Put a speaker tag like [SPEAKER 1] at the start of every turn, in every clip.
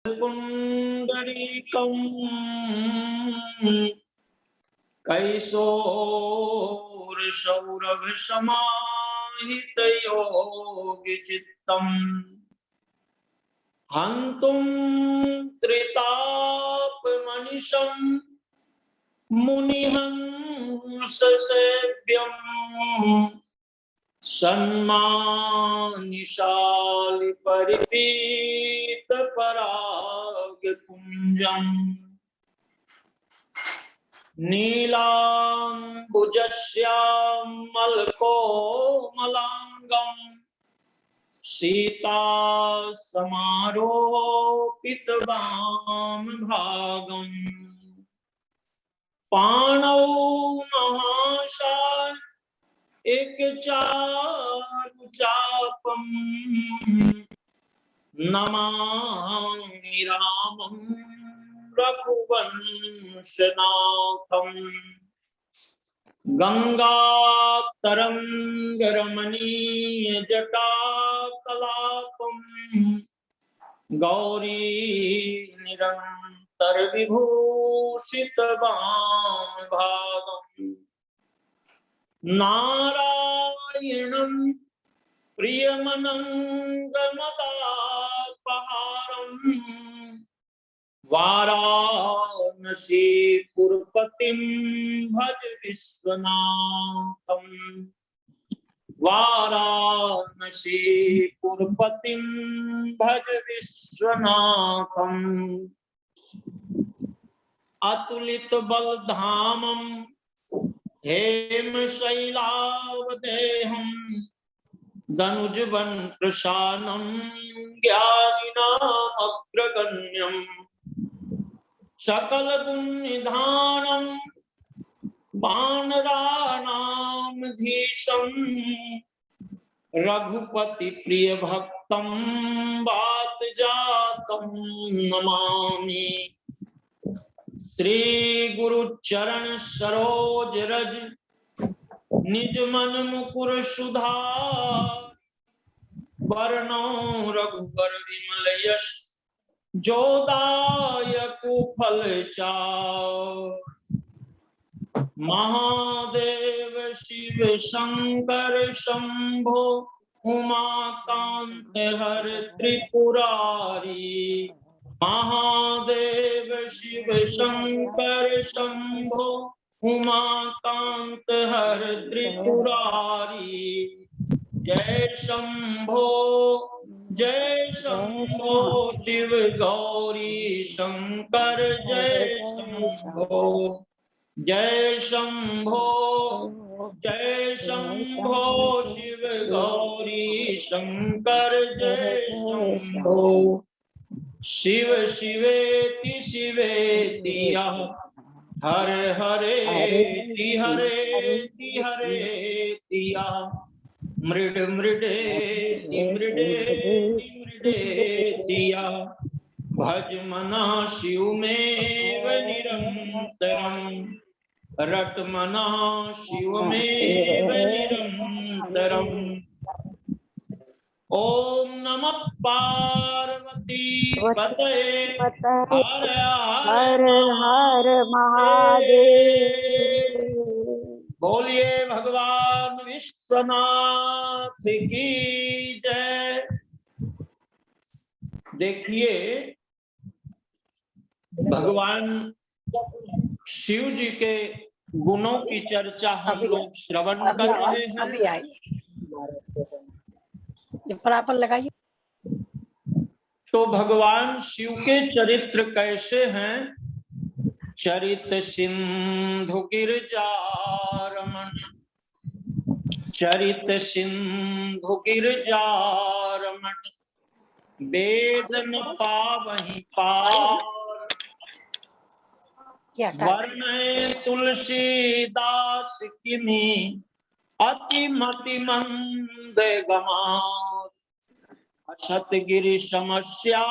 [SPEAKER 1] पुंडरीकं कैशोरसौरभसमाहितयोगिचित्तम् हन्तुं त्रितापमनिशं मुनिहंससेव्यम् सन्मानिशालि परिपीत परागपुञ्जम् नीलाम्बुजश्यामलकोमलाङ्गम् सीतासमारोपितवामभागम् पाणौ महाशाय एक चारुचापं नमामि रामं रघुवंशनाथं गंगातरंगरमणीयजटाकलापं गौरी निरन्तरविभूषितवामभागम् नारायणं प्रियमनङ्गमदापहारम् वाराणसीपुरपतिं भज विश्वनाथम् वाराणसीपुरपतिं भज विश्वनाथम् अतुलित बलधामं हेमशैलावदेहं दनुजवन प्रशानं ज्ञानिनामग्रगण्यम् सकल गुणनिधानं वानराणामधीशं रघुपति प्रिय भक्तं वातजातं नमामि श्री गुरु चरण सरोज रज निज मन मुकुर सुधार वरणो रघुबर विमल यश जोदायक फलचार महादेव शिव शंकर शंभो उमाकांत हर त्रिपुरारी महादेव शिव शंकर शंभो उमाकांत हर त्रिपुरारी जय शंभो शिव गौरी शंकर जय शंभो शिव गौरी शंकर जय शंभो शिव शिवेति शिवेति हर हरेति हरेति हरेति मृड मृडेति मृडेति मृडेति भज मना शिव में निरंतरम रट मना शिव में निरंतरम ओम नमः पार्वती पतये हर हर
[SPEAKER 2] हर महादेव।
[SPEAKER 1] बोलिए भगवान विश्वनाथ की जय। देखिए भगवान शिव जी के गुणों की चर्चा हम लोग श्रवण कर रहे हैं।
[SPEAKER 2] अभी आई पर लगाइए।
[SPEAKER 1] तो भगवान शिव के चरित्र कैसे हैं? चरित सिंधु गिरजारमण, चरित सिंधु गिरजारमण, वेद न पावहि पार, वर्ण तुलसीदास किमी अति मति मंद गमार, असत गिरि समस्या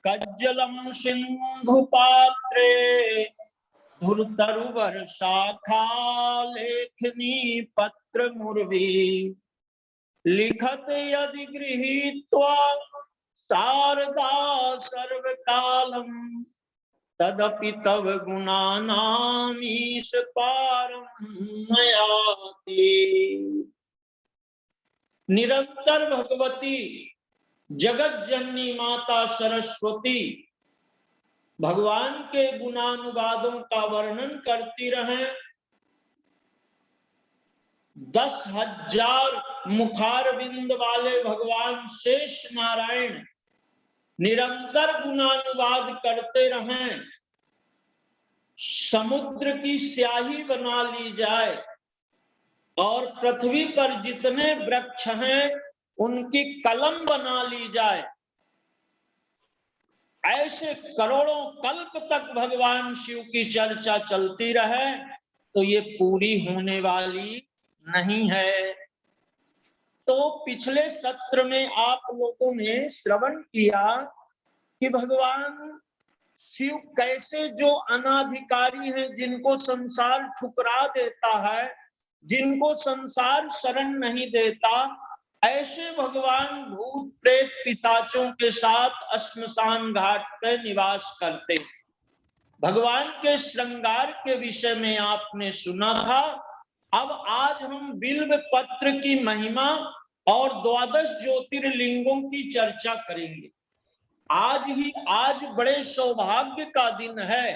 [SPEAKER 1] कज्जलम सिंधु पात्रे, धुरतरुवर शाखा लेखनी पत्र मुर्वी, लिखत यदि गृहीत्वा शारदा सर्वकालम तदपि तव गुणानामीश पारम नयाति। निरंतर भगवती जगत जननी माता सरस्वती भगवान के गुणानुवादों का वर्णन करती रहे। 10,000 मुखारविंद वाले भगवान शेष नारायण निरंतर गुणानुवाद करते रहें। समुद्र की स्याही बना ली जाए और पृथ्वी पर जितने वृक्ष हैं उनकी कलम बना ली जाए, ऐसे करोड़ों कल्प तक भगवान शिव की चर्चा चलती रहे तो ये पूरी होने वाली नहीं है। तो पिछले सत्र में आप लोगों ने श्रवण किया कि भगवान शिव कैसे जो अनाधिकारी हैं, जिनको संसार ठुकरा देता है, जिनको संसार शरण नहीं देता, ऐसे भगवान भूत प्रेत पिशाचों के साथ श्मशान घाट पर निवास करते। भगवान के श्रृंगार के विषय में आपने सुना था। अब आज हम बिल्व पत्र की महिमा और 12 ज्योतिर्लिंगों की चर्चा करेंगे। आज बड़े सौभाग्य का दिन है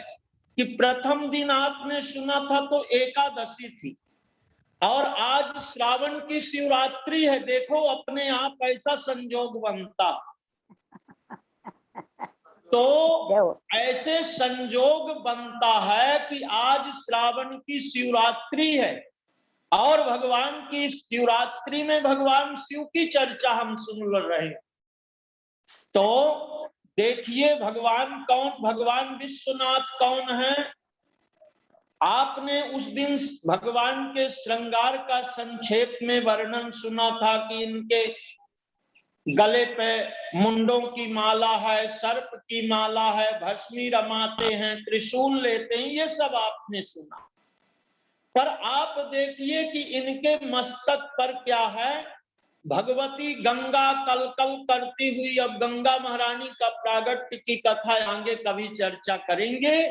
[SPEAKER 1] कि प्रथम दिन आपने सुना था तो एकादशी थी और आज श्रावण की शिवरात्रि है। देखो अपने आप ऐसा संयोग बनता, तो ऐसे संयोग बनता है कि आज श्रावण की शिवरात्रि है और भगवान की शिवरात्रि में भगवान शिव की चर्चा हम सुन रहे हैं। तो देखिए भगवान कौन, भगवान विश्वनाथ कौन है। आपने उस दिन भगवान के श्रृंगार का संक्षेप में वर्णन सुना था कि इनके गले पे मुंडों की माला है, सर्प की माला है, भस्मी रमाते हैं, त्रिशूल लेते हैं, ये सब आपने सुना। पर आप देखिए कि इनके मस्तक पर क्या है। भगवती गंगा कलकल करती हुई, अब गंगा महारानी का प्रागट्य की कथा आगे कभी चर्चा करेंगे,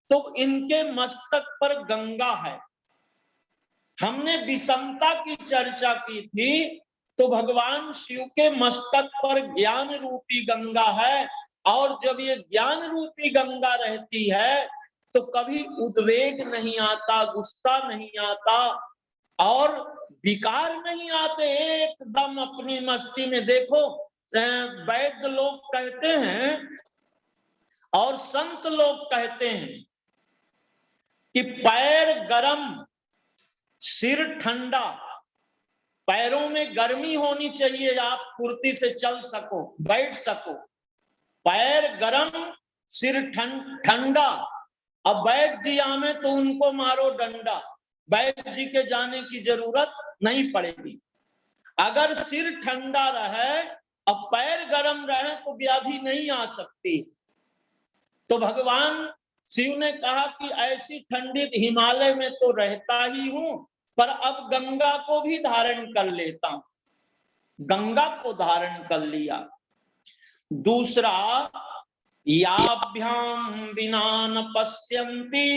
[SPEAKER 1] तो इनके मस्तक पर गंगा है। हमने विषमता की चर्चा की थी, तो भगवान शिव के मस्तक पर ज्ञान रूपी गंगा है और जब ये ज्ञान रूपी गंगा रहती है तो कभी उद्वेग नहीं आता, गुस्सा नहीं आता और विकार नहीं आते, एकदम अपनी मस्ती में। देखो वैद्य लोग कहते हैं और संत लोग कहते हैं कि पैर गरम सिर ठंडा, पैरों में गर्मी होनी चाहिए, आप फुर्ती से चल सको, बैठ सको। पैर गरम सिर ठंडा। अब वैद्य जी आवे तो उनको मारो डंडा, वैद्य जी के जाने की जरूरत नहीं पड़ेगी। अगर सिर ठंडा रहे और पैर गर्म रहे तो व्याधि नहीं आ सकती। तो भगवान शिव ने कहा कि ऐसी ठंडी हिमालय में तो रहता ही हूं, पर अब गंगा को भी धारण कर लेता हूं। गंगा को धारण कर लिया। दूसरा, याभ्याम विना न पश्यन्ति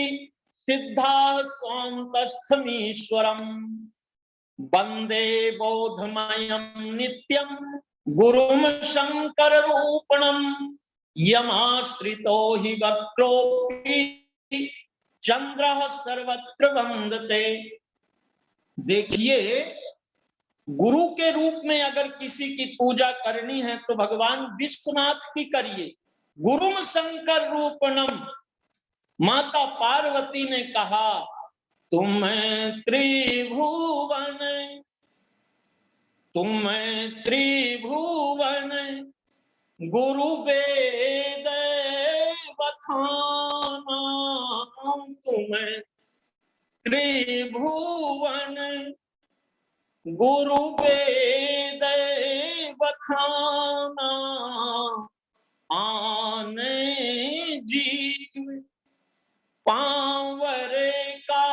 [SPEAKER 1] सिद्धा स्वान्तस्थमीश्वरम वंदे बोधमयं नित्यं गुरुम शंकर रूपणम यमाश्रितो हि वक्रोऽपि चंद्रः सर्वत्र वंदते। देखिए गुरु के रूप में अगर किसी की पूजा करनी है तो भगवान विश्वनाथ की करिए। गुरुम शंकर रूपणम, माता पार्वती ने कहा तुम त्रिभुवन, तुम त्रिभुवन गुरु वेद बखाना, तुम त्रिभुवन गुरु वेद बखाना, आने जीव पांवरे का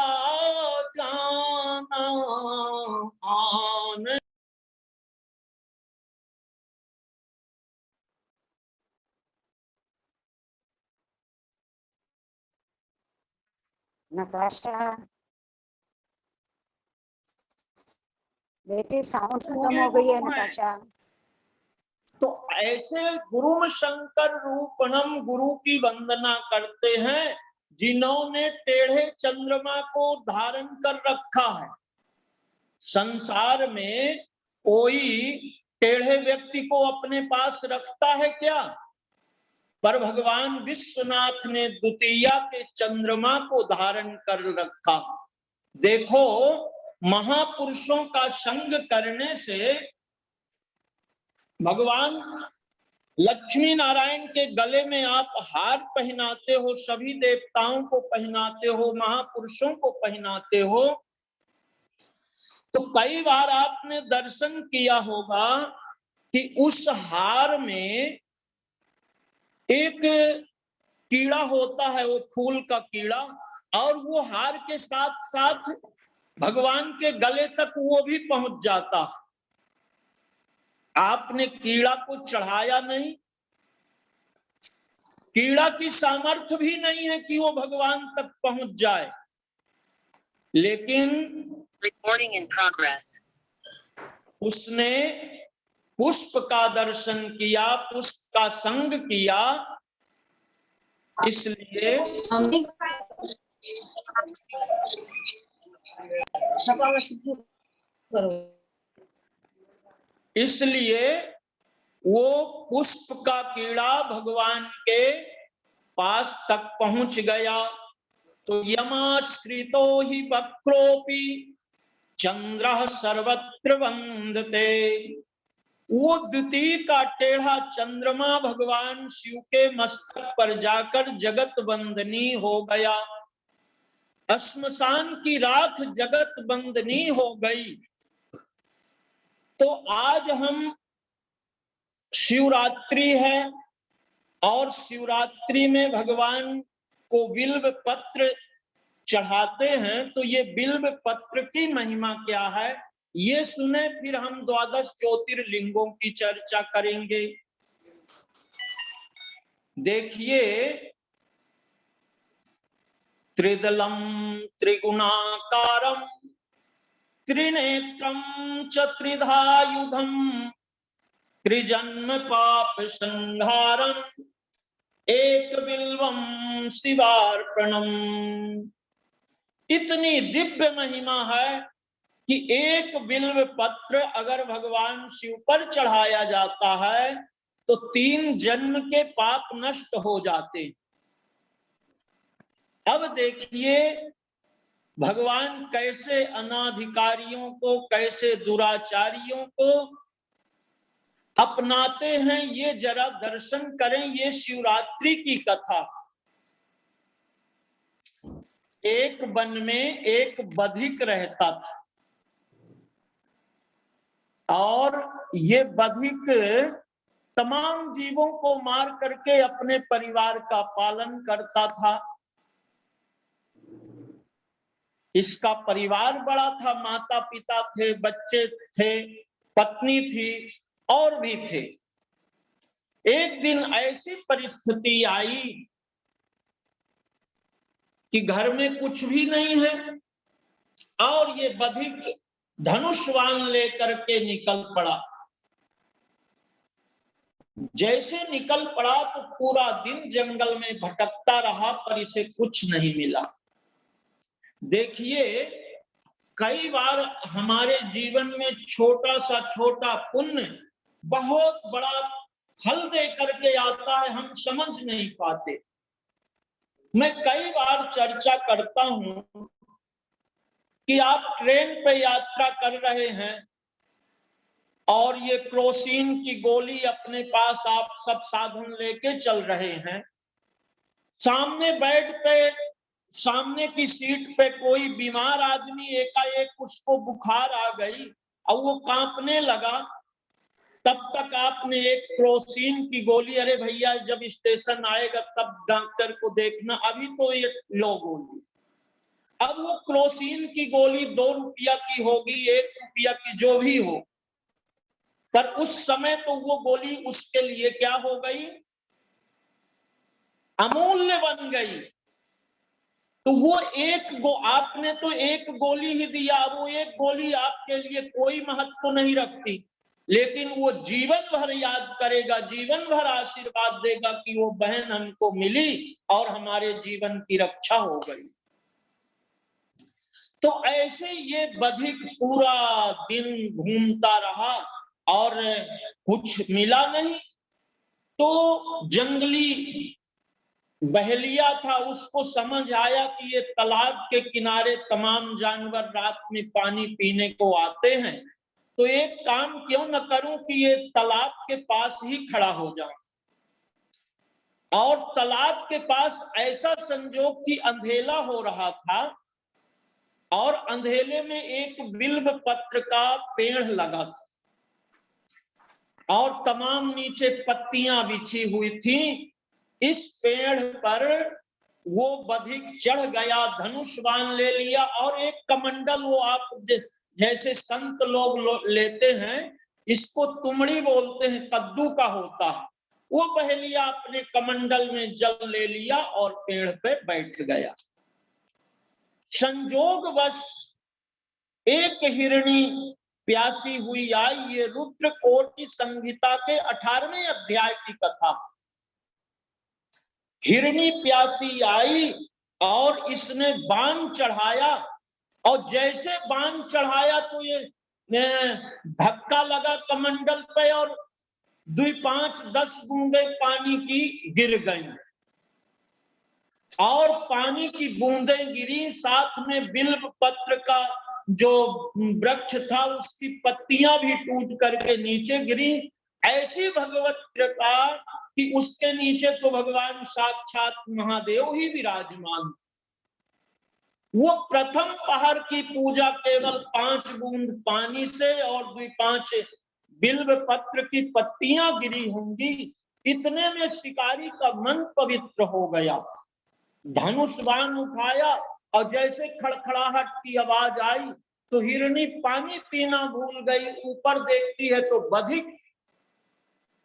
[SPEAKER 1] जाना, आने।
[SPEAKER 3] नताशा बेटी साउंड खत्म
[SPEAKER 1] पूरे
[SPEAKER 3] हो गई है
[SPEAKER 1] गुरु हैं।
[SPEAKER 3] नताशा।
[SPEAKER 1] तो ऐसे गुरु शंकर रूपणम गुरु की वंदना करते हैं जिन्होंने टेढ़े चंद्रमा को धारण कर रखा है। संसार में कोई टेढ़े व्यक्ति को अपने पास रखता है क्या? पर भगवान विश्वनाथ ने द्वितीया के चंद्रमा को धारण कर रखा। देखो, महापुरुषों का संग करने से भगवान लक्ष्मी नारायण के गले में आप हार पहनाते हो, सभी देवताओं को पहनाते हो, महापुरुषों को पहनाते हो। तो कई बार आपने दर्शन किया होगा कि उस हार में एक कीड़ा होता है, वो फूल का कीड़ा, और वो हार के साथ साथ भगवान के गले तक वो भी पहुंच जाता। आपने कीड़ा को चढ़ाया नहीं, कीड़ा की सामर्थ्य भी नहीं है कि वो भगवान तक पहुंच जाए, लेकिन
[SPEAKER 4] Recording in progress.
[SPEAKER 1] उसने पुष्प का दर्शन किया, पुष्प का संग किया, इसलिए वो पुष्प का कीड़ा भगवान के पास तक पहुंच गया। तो यमाश्रितो हि वक्रोपि चंद्रः सर्वत्र वंदते। वो द्वितीय का टेढ़ा चंद्रमा भगवान शिव के मस्तक पर जाकर जगत वंदनी हो गया। श्मशान की राख जगत वंदनी हो गई। तो आज हम शिवरात्रि है और शिवरात्रि में भगवान को बिल्व पत्र चढ़ाते हैं। तो ये बिल्व पत्र की महिमा क्या है, ये सुने, फिर हम 12 ज्योतिर्लिंगों की चर्चा करेंगे। देखिए, त्रिदलम त्रिगुणाकारम त्रिनेत्रम च त्रिधायुधम त्रिजन्म पाप संहारम एक बिल्वम शिवार्पणम। इतनी दिव्य महिमा है कि एक बिल्व पत्र अगर भगवान शिव पर चढ़ाया जाता है तो 3 जन्म के पाप नष्ट हो जाते। अब देखिए भगवान कैसे अनाधिकारियों को, कैसे दुराचारियों को अपनाते हैं, ये जरा दर्शन करें। ये शिवरात्रि की कथा। एक वन में एक बधिक रहता था और ये बधिक तमाम जीवों को मार करके अपने परिवार का पालन करता था। इसका परिवार बड़ा था, माता पिता थे, बच्चे थे, पत्नी थी और भी थे। एक दिन ऐसी परिस्थिति आई कि घर में कुछ भी नहीं है और ये बधिक धनुष्वान लेकर के निकल पड़ा। जैसे निकल पड़ा तो पूरा दिन जंगल में भटकता रहा, पर इसे कुछ नहीं मिला। देखिए, कई बार हमारे जीवन में छोटा पुण्य बहुत बड़ा फल दे करके आता है, हम समझ नहीं पाते। मैं कई बार चर्चा करता हूं कि आप ट्रेन पे यात्रा कर रहे हैं और ये क्रोसिन की गोली अपने पास आप सब साधन लेके चल रहे हैं। सामने बेड पे, सामने की सीट पे कोई बीमार आदमी, एकाएक उसको बुखार आ गई और वो कांपने लगा। तब तक आपने एक क्रोसिन की गोली, अरे भैया जब स्टेशन आएगा तब डॉक्टर को देखना, अभी तो ये लो गोली। अब वो क्रोसिन की गोली 2 रुपया की होगी, 1 रुपया की, जो भी हो, पर उस समय तो वो गोली उसके लिए क्या हो गई, अमूल्य बन गई। तो वो आपने तो एक गोली ही दिया, वो एक गोली आपके लिए कोई महत्व नहीं रखती, लेकिन वो जीवन भर याद करेगा, जीवन भर आशीर्वाद देगा कि वो बहन हमको मिली और हमारे जीवन की रक्षा हो गई। तो ऐसे ये बधिक पूरा दिन घूमता रहा और कुछ मिला नहीं। तो जंगली बहेलिया था, उसको समझ आया कि ये तालाब के किनारे तमाम जानवर रात में पानी पीने को आते हैं, तो एक काम क्यों न करूं कि ये तालाब के पास ही खड़ा हो जाऊं। और तालाब के पास ऐसा संजोग कि अंधेला हो रहा था और अंधेले में एक बिल्व पत्र का पेड़ लगा था और तमाम नीचे पत्तियां बिछी हुई थी। इस पेड़ पर वो बधिक चढ़ गया, धनुष बाण ले लिया और एक कमंडल, वो आप जैसे संत लोग लेते हैं, इसको तुमड़ी बोलते हैं, कद्दू का होता है, वो बहेलिया अपने कमंडल में जल ले लिया और पेड़ पे बैठ गया। संजोगवश एक हिरणी प्यासी हुई आई। ये रुद्र कोटि संहिता के 18वें अध्याय की कथा। हिरणी प्यासी आई और इसने बाण चढ़ाया, और जैसे बाण चढ़ाया तो ये धक्का लगा कमंडल पे और 2-5-10 बूंदे पानी की गिर गई और पानी की बूंदें गिरी, साथ में बिल्व पत्र का जो वृक्ष था उसकी पत्तियां भी टूट करके नीचे गिरी। ऐसी भगवत कृपा कि उसके नीचे तो भगवान साक्षात महादेव ही विराजमान। वो प्रथम पहर की पूजा केवल 5 बूंद पानी से और 2-5 बिल्व पत्र की पत्तियां गिरी होंगी, इतने में शिकारी का मन पवित्र हो गया। धनुष बाण उठाया और जैसे खड़खड़ाहट की आवाज आई तो हिरणी पानी पीना भूल गई, ऊपर देखती है तो बधिक।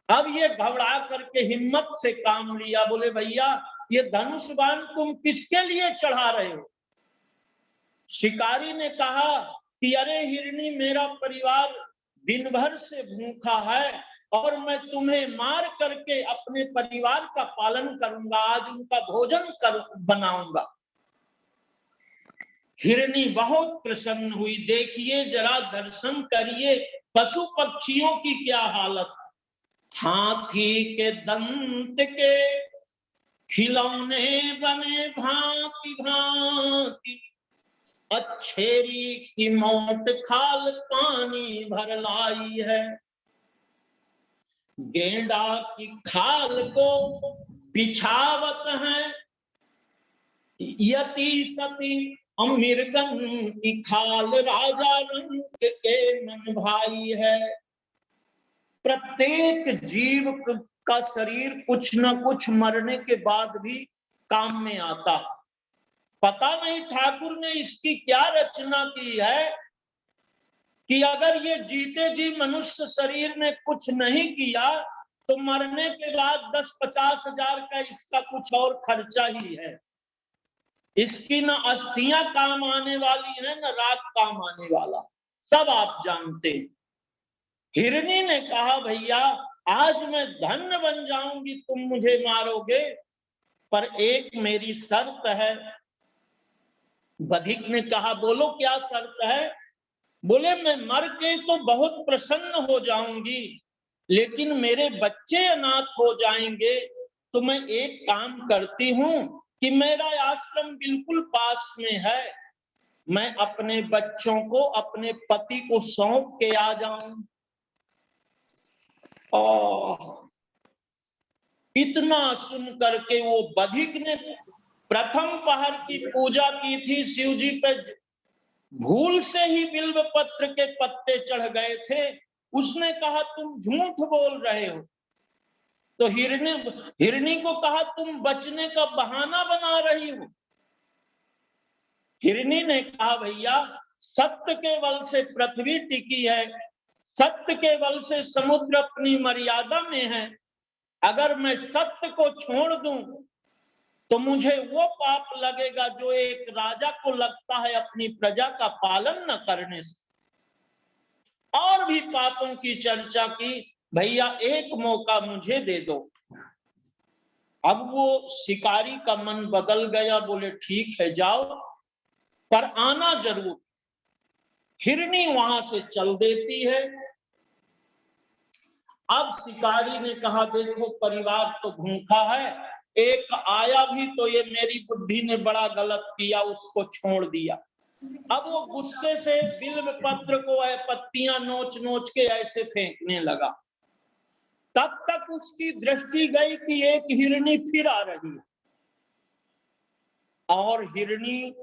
[SPEAKER 1] अब ये घबरा करके हिम्मत से काम लिया, बोले भैया ये धनुष बाण तुम किसके लिए चढ़ा रहे हो? शिकारी ने कहा कि अरे हिरणी, मेरा परिवार दिन भर से भूखा है और मैं तुम्हें मार करके अपने परिवार का पालन करूंगा, आज उनका भोजन बनाऊंगा। हिरणी बहुत प्रसन्न हुई। देखिए जरा, दर्शन करिए पशु पक्षियों की क्या हालत। हाथी के दंत के खिलौने बने भांति भांति, अच्छेरी की मोट खाल पानी भर लाई है। गेंडा की खाल को बिछावत है, यति सती अमिर्गन की खाल राजा रंग के मन भाई है। प्रत्येक जीव का शरीर कुछ न कुछ मरने के बाद भी काम में आता। पता नहीं ठाकुर ने इसकी क्या रचना की है कि अगर ये जीते जी मनुष्य शरीर में कुछ नहीं किया तो मरने के बाद 10-50 हजार का इसका कुछ और खर्चा ही है। इसकी न अस्थियां काम आने वाली है न रात काम आने वाला, सब आप जानते हैं। हिरणी ने कहा भैया आज मैं धन्य बन जाऊंगी, तुम मुझे मारोगे, पर एक मेरी शर्त है। बधिक ने कहा बोलो क्या शर्त है? बोले मैं मर के तो बहुत प्रसन्न हो जाऊंगी, लेकिन मेरे बच्चे अनाथ हो जाएंगे, तो मैं एक काम करती हूं कि मेरा आश्रम बिल्कुल पास में है, मैं अपने बच्चों को अपने पति को सौंप के आ जाऊं। इतना सुन करके वो बधिक ने प्रथम पहर की पूजा की थी, शिव जी पे भूल से ही बिल्व पत्र के पत्ते चढ़ गए थे। उसने कहा तुम झूठ बोल रहे हो। तो हिरणी को कहा तुम बचने का बहाना बना रही हो। हिरणी ने कहा भैया सत्य के बल से पृथ्वी टिकी है, सत्य के बल से समुद्र अपनी मर्यादा में है। अगर मैं सत्य को छोड़ दूं तो मुझे वो पाप लगेगा जो एक राजा को लगता है अपनी प्रजा का पालन न करने से। और भी पापों की चर्चा की, भैया एक मौका मुझे दे दो। अब वो शिकारी का मन बदल गया, बोले ठीक है जाओ, पर आना जरूर। हिरनी वहां से चल देती है। अब शिकारी ने कहा देखो परिवार तो भूखा है, एक आया भी तो ये मेरी बुद्धि ने बड़ा गलत किया, उसको छोड़ दिया। अब वो गुस्से से बिल्व पत्र को पत्तियां नोच नोच के ऐसे फेंकने लगा। तब तक उसकी दृष्टि गई कि एक हिरनी फिर आ रही है, और हिरनी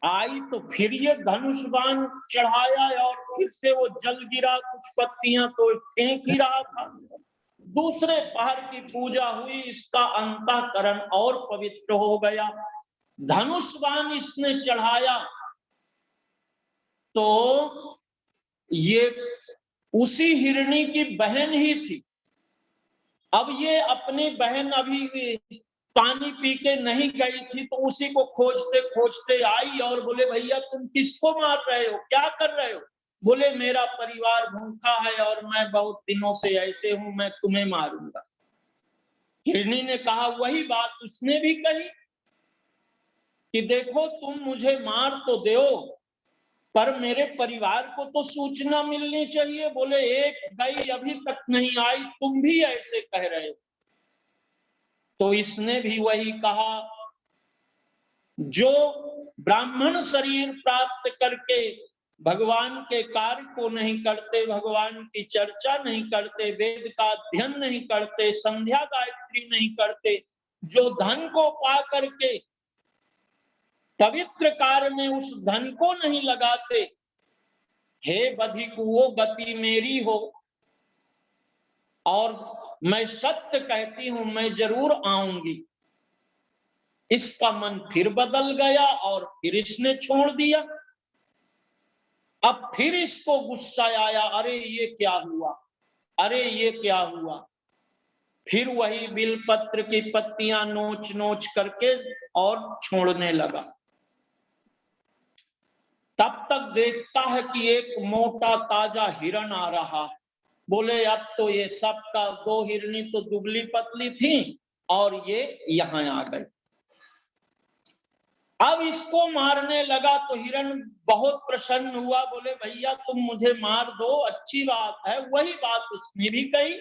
[SPEAKER 1] आई तो फिर ये धनुष बाण चढ़ाया और फिर से वो जल गिरा, कुछ पत्तियां तो फेंक ही रहा था। दूसरे पहर की पूजा हुई, इसका अंतःकरण और पवित्र हो गया। धनुष बाण इसने चढ़ाया तो ये उसी हिरनी की बहन ही थी। अब ये अपनी बहन अभी पानी पी के नहीं गई थी, तो उसी को खोजते खोजते आई और बोले भैया तुम किसको मार रहे हो, क्या कर रहे हो? बोले मेरा परिवार भूखा है और मैं बहुत दिनों से ऐसे हूं, मैं तुम्हें मारूंगा। हिरनी ने कहा वही बात उसने भी कही कि देखो तुम मुझे मार तो दो, पर मेरे परिवार को तो सूचना मिलनी चाहिए। बोले एक गई अभी तक नहीं आई, तुम भी ऐसे कह रहे हो। तो इसने भी वही कहा, जो ब्राह्मण शरीर प्राप्त करके भगवान के कार्य को नहीं करते, भगवान की चर्चा नहीं करते, वेद का अध्ययन नहीं करते, संध्या गायत्री नहीं करते, जो धन को पा करके पवित्र कार्य में उस धन को नहीं लगाते, हे बधिक वो गति मेरी हो। और मैं सत्य कहती हूं, मैं जरूर आऊंगी। इसका मन फिर बदल गया और फिर इसने छोड़ दिया। अब फिर इसको गुस्सा आया, अरे ये क्या हुआ, अरे ये क्या हुआ। फिर वही बिलपत्र की पत्तियां नोच नोच करके और छोड़ने लगा। तब तक देखता है कि एक मोटा ताजा हिरण आ रहा है। बोले अब तो ये सबका, दो हिरनी तो दुबली पतली थी और ये यहां आ गई। अब इसको मारने लगा तो हिरण बहुत प्रसन्न हुआ, बोले भैया तुम मुझे मार दो, अच्छी बात है। वही बात उसने भी कही,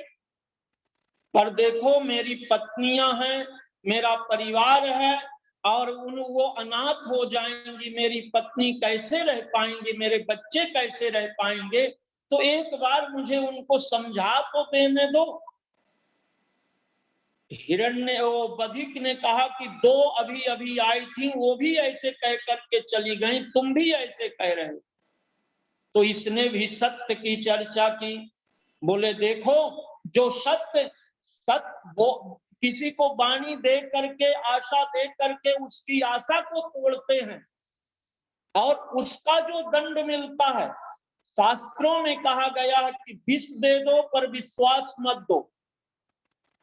[SPEAKER 1] पर देखो मेरी पत्नियां हैं, मेरा परिवार है, और वो अनाथ हो जाएंगी, मेरी पत्नी कैसे रह पाएंगी, मेरे बच्चे कैसे रह पाएंगे, तो एक बार मुझे उनको समझा तो देने दो। हिरण्य वो बधिक ने कहा कि दो अभी अभी आई थी, वो भी ऐसे कह करके चली गई, तुम भी ऐसे कह रहे हो। तो इसने भी सत्य की चर्चा की। बोले देखो जो सत्य वो किसी को वाणी दे करके, आशा दे करके उसकी आशा को तोड़ते हैं और उसका जो दंड मिलता है, शास्त्रों में कहा गया है कि विष दे दो पर विश्वास मत दो।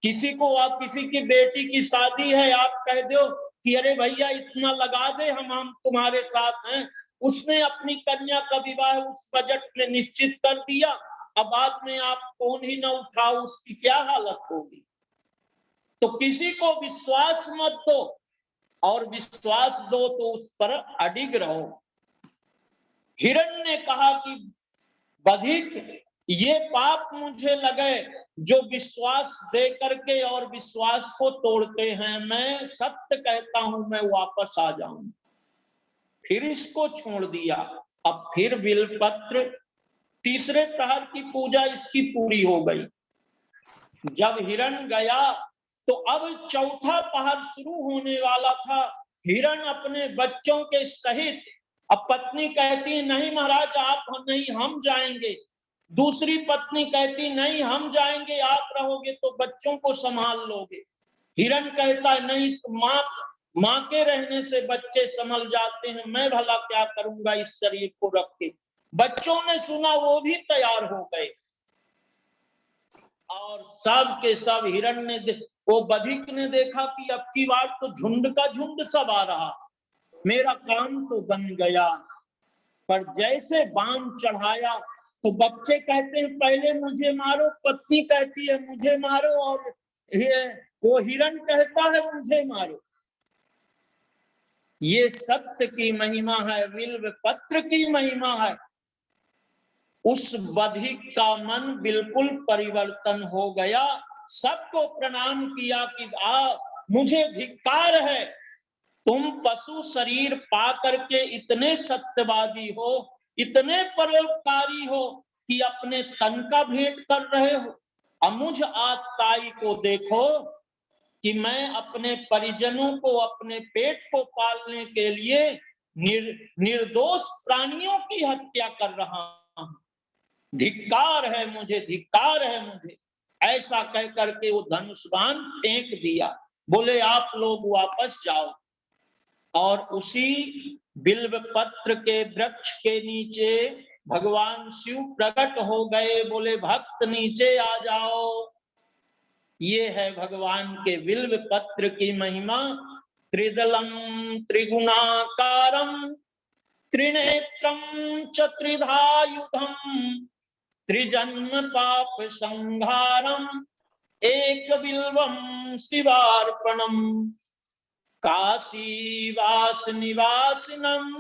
[SPEAKER 1] किसी को, आप किसी की बेटी की शादी है, आप कह दो कि अरे भैया इतना लगा दे, हम तुम्हारे साथ हैं। उसने अपनी कन्या का विवाह उस बजट में निश्चित कर दिया, अब बाद में आप फोन ही ना उठाओ, उसकी क्या हालत होगी। तो किसी को विश्वास मत दो, और विश्वास दो तो उस पर अडिग रहो। हिरण ने कहा कि बधिक ये पाप मुझे लगे जो विश्वास दे करके और विश्वास को तोड़ते हैं। मैं सत्य कहता हूं, मैं वापस आ जाऊं। फिर इसको छोड़ दिया। अब फिर बिलपत्र, तीसरे प्रहर की पूजा इसकी पूरी हो गई। जब हिरण गया तो अब चौथा पहर शुरू होने वाला था। हिरण अपने बच्चों के सहित, अब पत्नी कहती नहीं महाराज आप नहीं, हम जाएंगे। दूसरी पत्नी कहती नहीं हम जाएंगे, आप रहोगे तो बच्चों को संभाल लोगे। हिरण कहता है नहीं, माँ के रहने से बच्चे संभल जाते हैं, मैं भला क्या करूंगा इस शरीर को रख के। बच्चों ने सुना, वो भी तैयार हो गए और सब के सब हिरण ने वो बधिक ने देखा कि अब की बार तो झुंड का झुंड सब आ रहा, मेरा काम तो बन गया। पर जैसे बाण चढ़ाया तो बच्चे कहते हैं पहले मुझे मारो, पत्नी कहती है मुझे मारो, और वो हिरण कहता है मुझे मारो। ये सत्य की महिमा है, बिल्व पत्र की महिमा है। उस बधिक का मन बिल्कुल परिवर्तन हो गया, सबको प्रणाम किया कि मुझे धिक्कार है, तुम पशु शरीर पा करके इतने सत्यवादी हो, इतने परोपकारी हो कि अपने तन का भेंट कर रहे हो। अब मुझ आत्ताई को देखो कि मैं अपने परिजनों को, अपने पेट को पालने के लिए निर्दोष प्राणियों की हत्या कर रहा हूं। धिक्कार है मुझे, धिक्कार है मुझे। ऐसा कह करके वो धनुष बाण फेंक दिया। बोले आप लोग वापस जाओ। और उसी बिल्व पत्र के वृक्ष के नीचे भगवान शिव प्रकट हो गए। बोले भक्त नीचे आ जाओ। ये है भगवान के बिल्व पत्र की महिमा। त्रिदलम त्रिगुणाकारम त्रिनेत्रम च त्रिधायुधम त्रिजन्म पाप संहारम एक बिल्वम शिवार्पणम काशी वास निवासिनम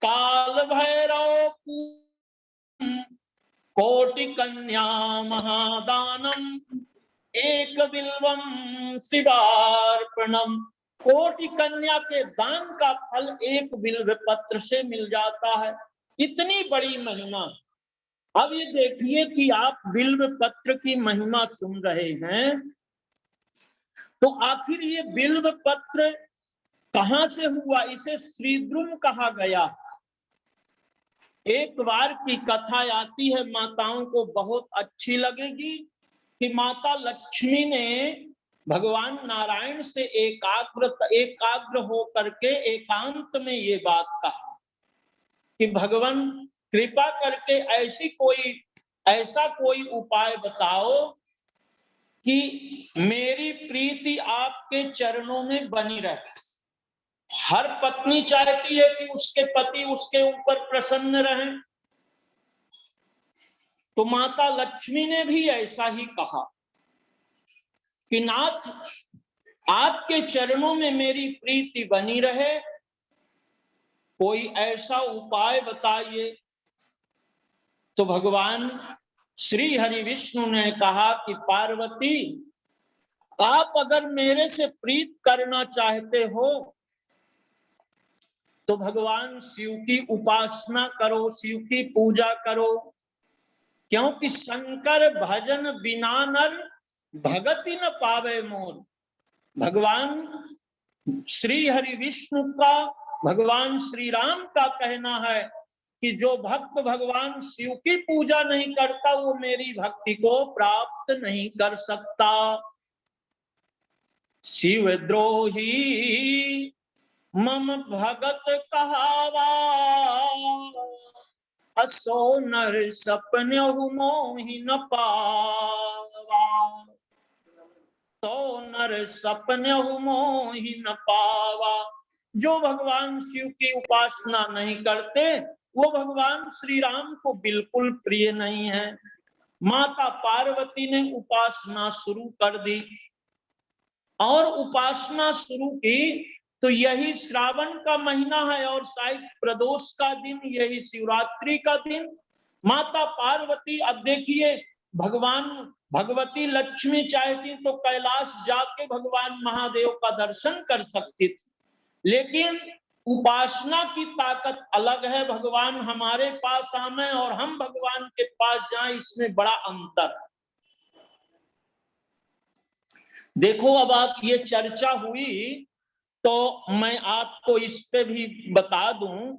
[SPEAKER 1] काल भैरव कोटि कन्या महादानम एक बिल्वम शिवार्पणम। कोटि कन्या के दान का फल एक बिल्व पत्र से मिल जाता है। इतनी बड़ी महिमा। अब ये देखिए कि आप बिल्व पत्र की महिमा सुन रहे हैं, तो आखिर ये बिल्व पत्र कहां से हुआ? इसे श्रीद्रुम कहा गया। एक बार की कथा आती है, माताओं को बहुत अच्छी लगेगी, कि माता लक्ष्मी ने भगवान नारायण से एकाग्र हो करके एकांत में ये बात कहा कि भगवान कृपा करके ऐसा कोई उपाय बताओ कि मेरी प्रीति आपके चरणों में बनी रहे। हर पत्नी चाहती है कि उसके पति उसके ऊपर प्रसन्न रहें। तो माता लक्ष्मी ने भी ऐसा ही कहा कि नाथ आपके चरणों में मेरी प्रीति बनी रहे, कोई ऐसा उपाय बताइए। तो भगवान श्री हरि विष्णु ने कहा कि पार्वती, आप अगर मेरे से प्रीत करना चाहते हो तो भगवान शिव की उपासना करो, शिव की पूजा करो, क्योंकि शंकर भजन बिना नर भगति न पावे मोर। भगवान श्री हरि विष्णु का, भगवान श्री राम का कहना है कि जो भक्त भगवान शिव की पूजा नहीं करता वो मेरी भक्ति को प्राप्त नहीं कर सकता। शिव द्रोही मम भगत कहावा, असो नर सपन्यहु मोहि न पावा। तो नर सपन्यहु मोहि न पावा। जो भगवान शिव की उपासना नहीं करते वो भगवान श्री राम को बिल्कुल प्रिय नहीं है। माता पार्वती ने उपासना शुरू कर दी, और उपासना शुरू की तो यही श्रावण का महीना है और शायद प्रदोष का दिन, यही शिवरात्रि का दिन। माता पार्वती, अब देखिए भगवान भगवती लक्ष्मी चाहती तो कैलाश जाके भगवान महादेव का दर्शन कर सकती थी, लेकिन उपासना की ताकत अलग है। भगवान हमारे पास आए और हम भगवान के पास जाएं, इसमें बड़ा अंतर है। देखो अब आप ये चर्चा हुई तो मैं आपको इस पे भी बता दूं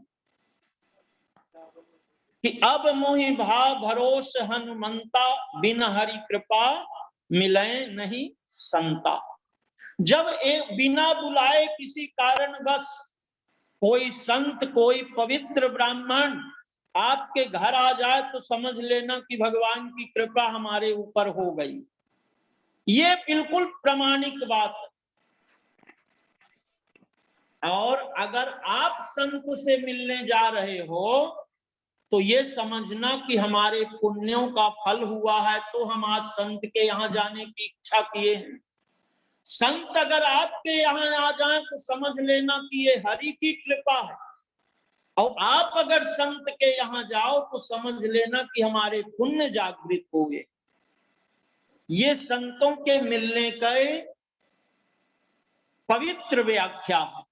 [SPEAKER 1] कि अब मोहि भाव भरोस हनुमंता, बिन हरि कृपा मिले नहीं संता। जब बिना बुलाए किसी कारणवश कोई संत, कोई पवित्र ब्राह्मण आपके घर आ जाए तो समझ लेना कि भगवान की कृपा हमारे ऊपर हो गई। ये बिल्कुल प्रामाणिक बात है। और अगर आप संत से मिलने जा रहे हो तो ये समझना कि हमारे पुण्यों का फल हुआ है तो हम आज संत के यहाँ जाने की इच्छा किए हैं। संत अगर आपके यहाँ आ जाए तो समझ लेना कि ये हरि की कृपा है, और आप अगर संत के यहाँ जाओ तो समझ लेना कि हमारे पुण्य जागृत हुए। ये संतों के मिलने का पवित्र व्याख्या है।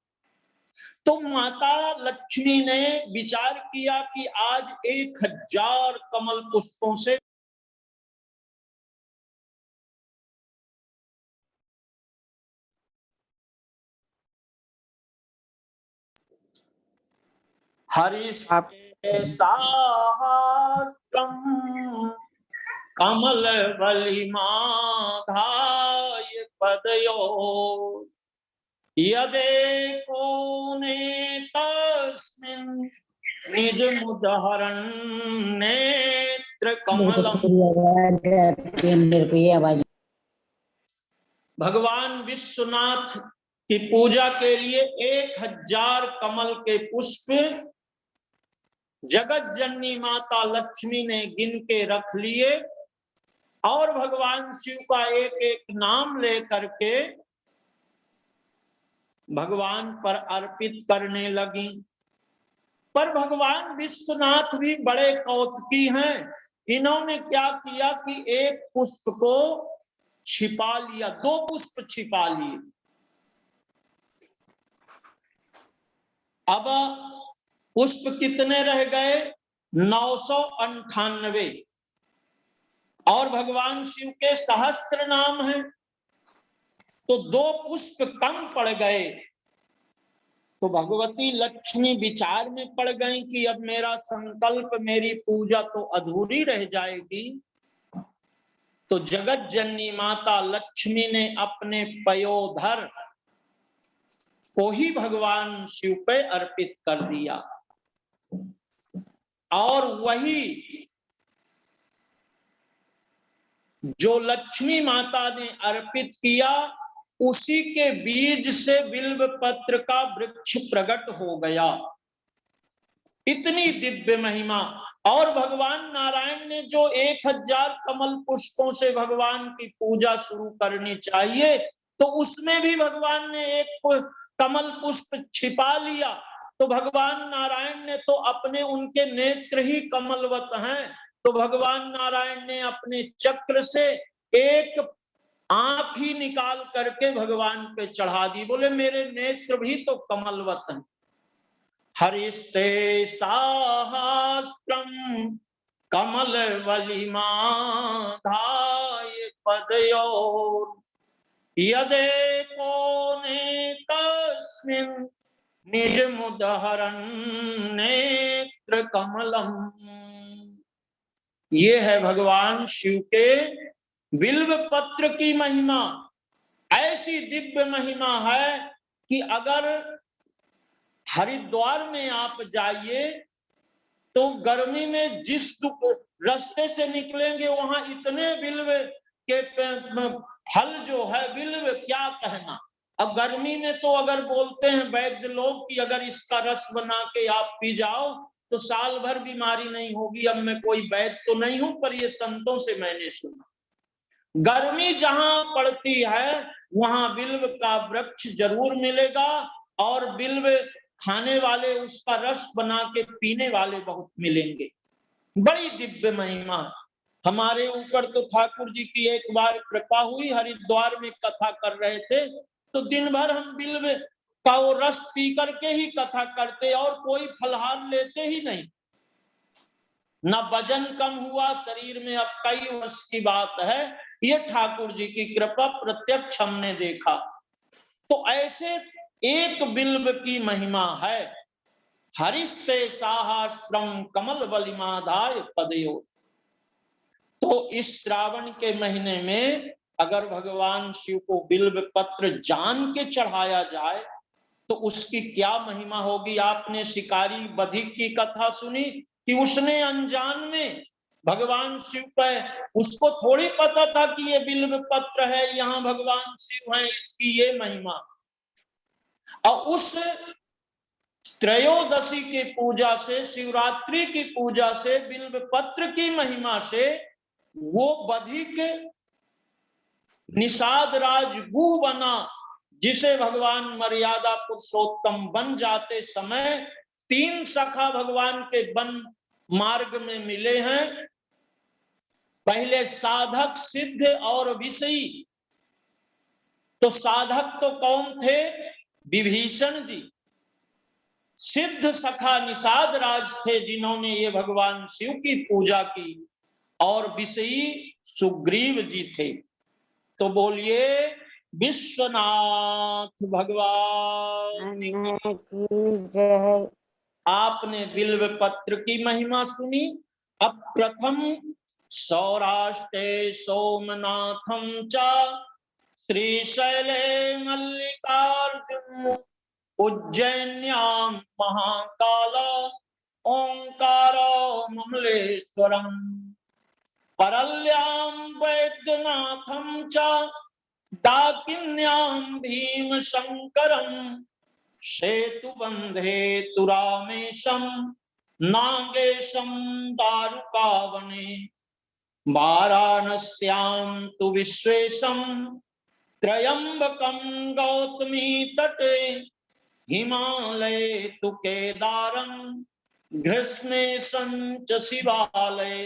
[SPEAKER 1] तो माता लक्ष्मी ने विचार किया कि आज 1000 कमल पुष्पों से हरिष्टे साहस्रम कमल बलिमाधाय पदयो यदेको नेतस्मिन् निज मुदहरन् नेत्र कमलम।
[SPEAKER 3] मेरे को ये आवाज
[SPEAKER 1] भगवान विश्वनाथ की पूजा के लिए 1000 कमल के पुष्प जगत जननी माता लक्ष्मी ने गिन के रख लिए और भगवान शिव का एक एक नाम लेकर के भगवान पर अर्पित करने लगी। पर भगवान विश्वनाथ भी बड़े कौतुकी हैं। इन्होंने क्या किया कि एक पुष्प को छिपा लिया, 2 पुष्प छिपा लिए। अब पुष्प कितने रह गए? 998। और भगवान शिव के सहस्त्र नाम हैं तो 2 पुष्प कम पड़ गए। तो भगवती लक्ष्मी विचार में पड़ गई कि अब मेरा संकल्प, मेरी पूजा तो अधूरी रह जाएगी। तो जगत जननी माता लक्ष्मी ने अपने पयोधर को ही भगवान शिव पे अर्पित कर दिया। और वही जो लक्ष्मी माता ने अर्पित किया, उसी के बीज से बिल्व पत्र का वृक्ष प्रकट हो गया। इतनी दिव्य महिमा। और भगवान नारायण ने जो 1000 कमल पुष्पों से भगवान की पूजा शुरू करनी चाहिए, तो उसमें भी भगवान ने एक कमल पुष्प छिपा लिया। तो भगवान नारायण ने तो अपने, उनके नेत्र ही कमलवत हैं, तो भगवान नारायण ने अपने चक्र से एक आंख ही निकाल करके भगवान पे चढ़ा दी। बोले मेरे नेत्र भी तो कमलवत हैं। हरिस्ते साहस्त्रम कमल वलिमाधाय पदयोर यदेको नेतस्मिन् निज मुदहरन् नेत्र कमलम। ये है भगवान शिव के बिल्व पत्र की महिमा। ऐसी दिव्य महिमा है कि अगर हरिद्वार में आप जाइए तो गर्मी में जिस रास्ते से निकलेंगे वहां इतने बिल्व के फल जो है, बिल्व क्या कहना। अब गर्मी में तो अगर बोलते हैं वैद्य लोग कि अगर इसका रस बना के आप पी जाओ तो साल भर बीमारी नहीं होगी। अब मैं कोई वैद्य तो नहीं हूं, पर ये संतों से मैंने सुना। गर्मी जहां पड़ती है वहां बिल्व का वृक्ष जरूर मिलेगा, और बिल्व खाने वाले, उसका रस बना के पीने वाले बहुत मिलेंगे। बड़ी दिव्य महिमा। हमारे ऊपर तो ठाकुर जी की एक बार कृपा हुई, हरिद्वार में कथा कर रहे थे तो दिन भर हम बिल्व का वो रस पी करके ही कथा करते और कोई फलहार लेते ही नहीं। न वजन कम हुआ शरीर में। अब कई वर्ष की बात है, ये ठाकुर जी की कृपा प्रत्यक्ष हमने देखा। तो ऐसे एक बिल्व की महिमा है। हरिस्ते साहस्त्रम कमल बलिमाधाय पदयो। तो इस श्रावण के महीने में अगर भगवान शिव को बिल्व पत्र जान के चढ़ाया जाए तो उसकी क्या महिमा होगी। आपने शिकारी बधिक की कथा सुनी कि उसने अनजान में भगवान शिव पे उसको थोड़ी पता था कि ये बिल्व पत्र है, यहाँ भगवान शिव हैं, इसकी ये महिमा। और उस त्रयोदशी की पूजा से, शिवरात्रि की पूजा से, बिल्व पत्र की महिमा से वो बधिक निषाद राज गुह बना, जिसे भगवान मर्यादा पुरुषोत्तम बन जाते समय 3 सखा भगवान के वन मार्ग में मिले हैं। पहले साधक, सिद्ध और विषयी। तो साधक तो कौन थे? विभीषण जी। सिद्ध सखा निषाद राज थे, जिन्होंने ये भगवान शिव की पूजा की, और विषयी सुग्रीव जी थे। तो बोलिए विश्वनाथ भगवान
[SPEAKER 2] की जय।
[SPEAKER 1] आपने बिल्व पत्र की महिमा सुनी। अब प्रथम सौराष्ट्रे सोमनाथम च श्रीशैले मल्लिकार्जुन उज्जैन्यां महाकाल ओंकारो ममलेश्वरम परल्यां वैद्यनाथं च डाकिन्यां भीमशंकरं सेतुबंधे तु रामेशं नागेशं दारुकावने वाराणस्यां तु विश्वेशं त्र्यंबकं गौतमी तटे हिमालये तु केदारं ग्रीष्मेशं च शिवालये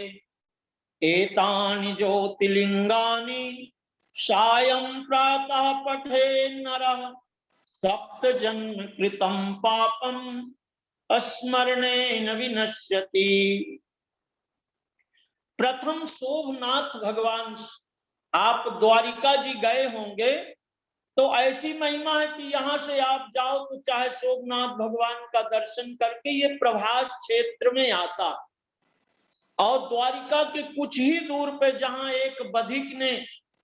[SPEAKER 1] एतानि ज्योतिर्लिंगानि सायं प्रातः पठे नरः सप्त जन्म कृतं पापं स्मरणेन विनश्यति। प्रथम सोमनाथ भगवान, आप द्वारिका जी गए होंगे तो ऐसी महिमा है कि यहाँ से आप जाओ तो चाहे सोमनाथ भगवान का दर्शन करके ये प्रभास क्षेत्र में आता। और द्वारिका के कुछ ही दूर पे जहां एक बधिक ने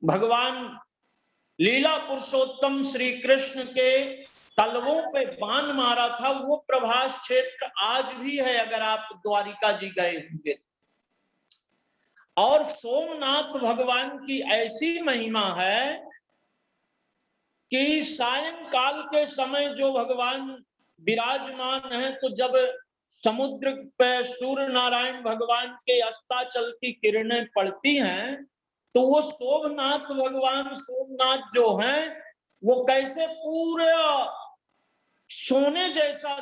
[SPEAKER 1] भगवान लीला पुरुषोत्तम श्री कृष्ण के तलवों पे बाण मारा था, वो प्रभास क्षेत्र आज भी है, अगर आप द्वारिका जी गए होंगे। और सोमनाथ भगवान की ऐसी महिमा है कि सायंकाल के समय जो भगवान विराजमान है, तो जब समुद्र पे सूर्य नारायण भगवान के अस्ताचल की किरणें पड़ती हैं, तो वो सोमनाथ भगवान, सोमनाथ जो हैं, वो कैसे पूरा सोने जैसा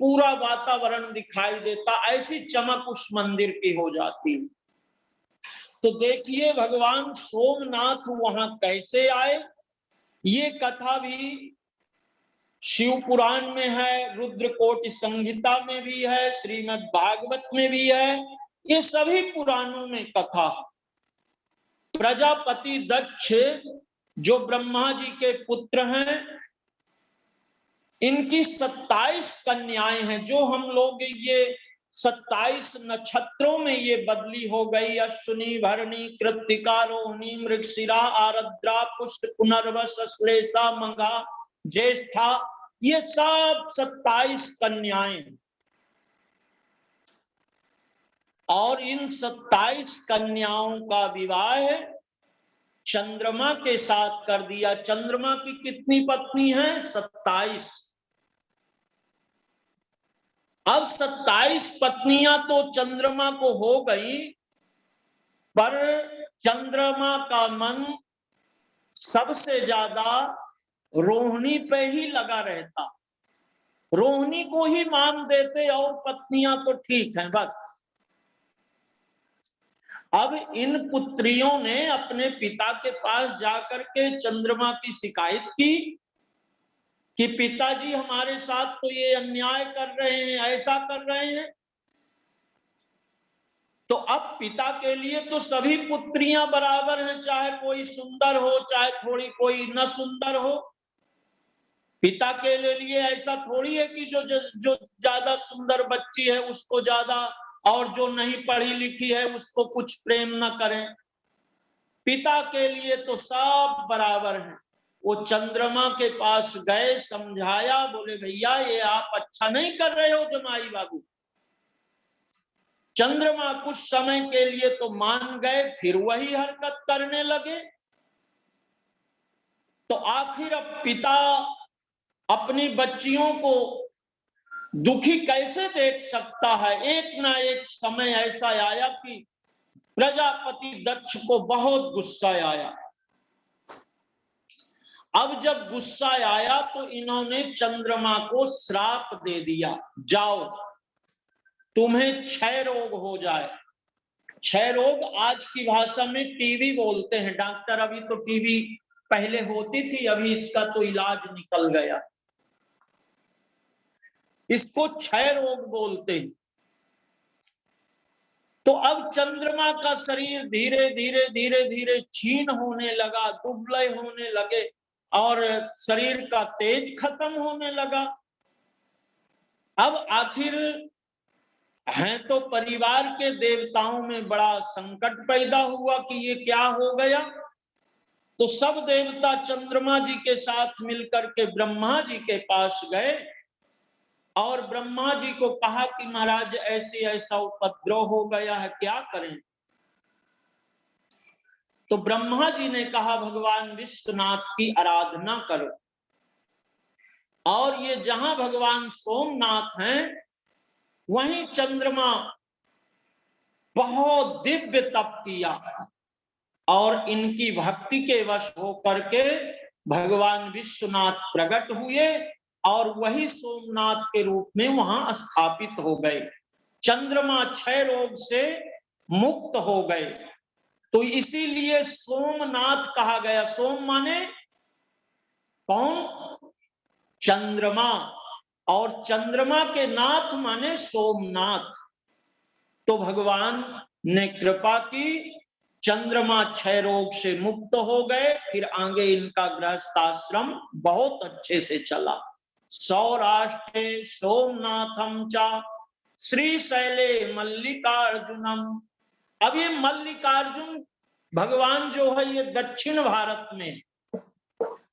[SPEAKER 1] पूरा वातावरण दिखाई देता, ऐसी चमक उस मंदिर की हो जाती। तो देखिए भगवान सोमनाथ वहां कैसे आए, ये कथा भी शिव पुराण में है, रुद्रकोटि संहिता में भी है, श्रीमद् भागवत में भी है, ये सभी पुराणों में कथा है। प्रजापति दक्ष जो ब्रह्मा जी के पुत्र हैं, इनकी 27 कन्याएं हैं, जो हम लोग ये 27 नक्षत्रों में ये बदली हो गई, अश्विनी, भरणी, कृत्तिका, रोहिणी, मृगशिरा, आरद्रा, पुष्य, पुनर्वस, श्लेषा, मघा, ज्येष्ठा, ये सब 27 कन्याएं। और इन 27 कन्याओं का विवाह चंद्रमा के साथ कर दिया। चंद्रमा की कितनी पत्नी हैं? 27। अब 27 पत्नियां तो चंद्रमा को हो गई, पर चंद्रमा का मन सबसे ज्यादा रोहिणी पे ही लगा रहता, रोहिणी को ही मान देते, और पत्नियां तो ठीक हैं बस। अब इन पुत्रियों ने अपने पिता के पास जाकर के चंद्रमा की शिकायत की कि पिताजी हमारे साथ तो ये अन्याय कर रहे हैं, ऐसा कर रहे हैं। तो अब पिता के लिए तो सभी पुत्रियां बराबर हैं, चाहे कोई सुंदर हो, चाहे थोड़ी कोई न सुंदर हो। पिता के लिए ऐसा थोड़ी है कि जो ज्यादा सुंदर बच्ची है उसको ज्यादा, और जो नहीं पढ़ी लिखी है उसको कुछ प्रेम न करें। पिता के लिए तो सब बराबर हैं। वो चंद्रमा के पास गए, समझाया, बोले भैया ये आप अच्छा नहीं कर रहे हो जमाई बाबू। चंद्रमा कुछ समय के लिए तो मान गए, फिर वही हरकत करने लगे। तो आखिर अब पिता अपनी बच्चियों को दुखी कैसे देख सकता है। एक ना एक समय ऐसा आया कि प्रजापति दक्ष को बहुत गुस्सा आया। अब जब गुस्सा आया तो इन्होंने चंद्रमा को श्राप दे दिया, जाओ तुम्हें क्षय रोग हो जाए। क्षय रोग आज की भाषा में टीबी बोलते हैं। डॉक्टर, अभी तो टीबी पहले होती थी, अभी इसका तो इलाज निकल गया, इसको क्षय रोग बोलते हैं। तो अब चंद्रमा का शरीर धीरे धीरे धीरे धीरे क्षीण होने लगा, दुबले होने लगे और शरीर का तेज खत्म होने लगा। अब आखिर हैं तो परिवार के देवताओं में बड़ा संकट पैदा हुआ कि ये क्या हो गया। तो सब देवता चंद्रमा जी के साथ मिलकर के ब्रह्मा जी के पास गए और ब्रह्मा जी को कहा कि महाराज ऐसा उपद्रव हो गया है, क्या करें। तो ब्रह्मा जी ने कहा भगवान विश्वनाथ की आराधना करो। और ये जहां भगवान सोमनाथ हैं वहीं चंद्रमा बहुत दिव्य तप किया और इनकी भक्ति के वश होकर के भगवान विश्वनाथ प्रकट हुए और वही सोमनाथ के रूप में वहां स्थापित हो गए। चंद्रमा क्षय रोग से मुक्त हो गए, तो इसीलिए सोमनाथ कहा गया। सोम माने कौन? चंद्रमा, और चंद्रमा के नाथ माने सोमनाथ। तो भगवान ने कृपा की, चंद्रमा क्षय रोग से मुक्त हो गए। फिर आगे इनका गृहस्थाश्रम बहुत अच्छे से चला। सौराष्ट्रे सोमनाथम चा श्रीशैले मल्लिकार्जुनम। अब ये मल्लिकार्जुन भगवान जो है ये दक्षिण भारत में,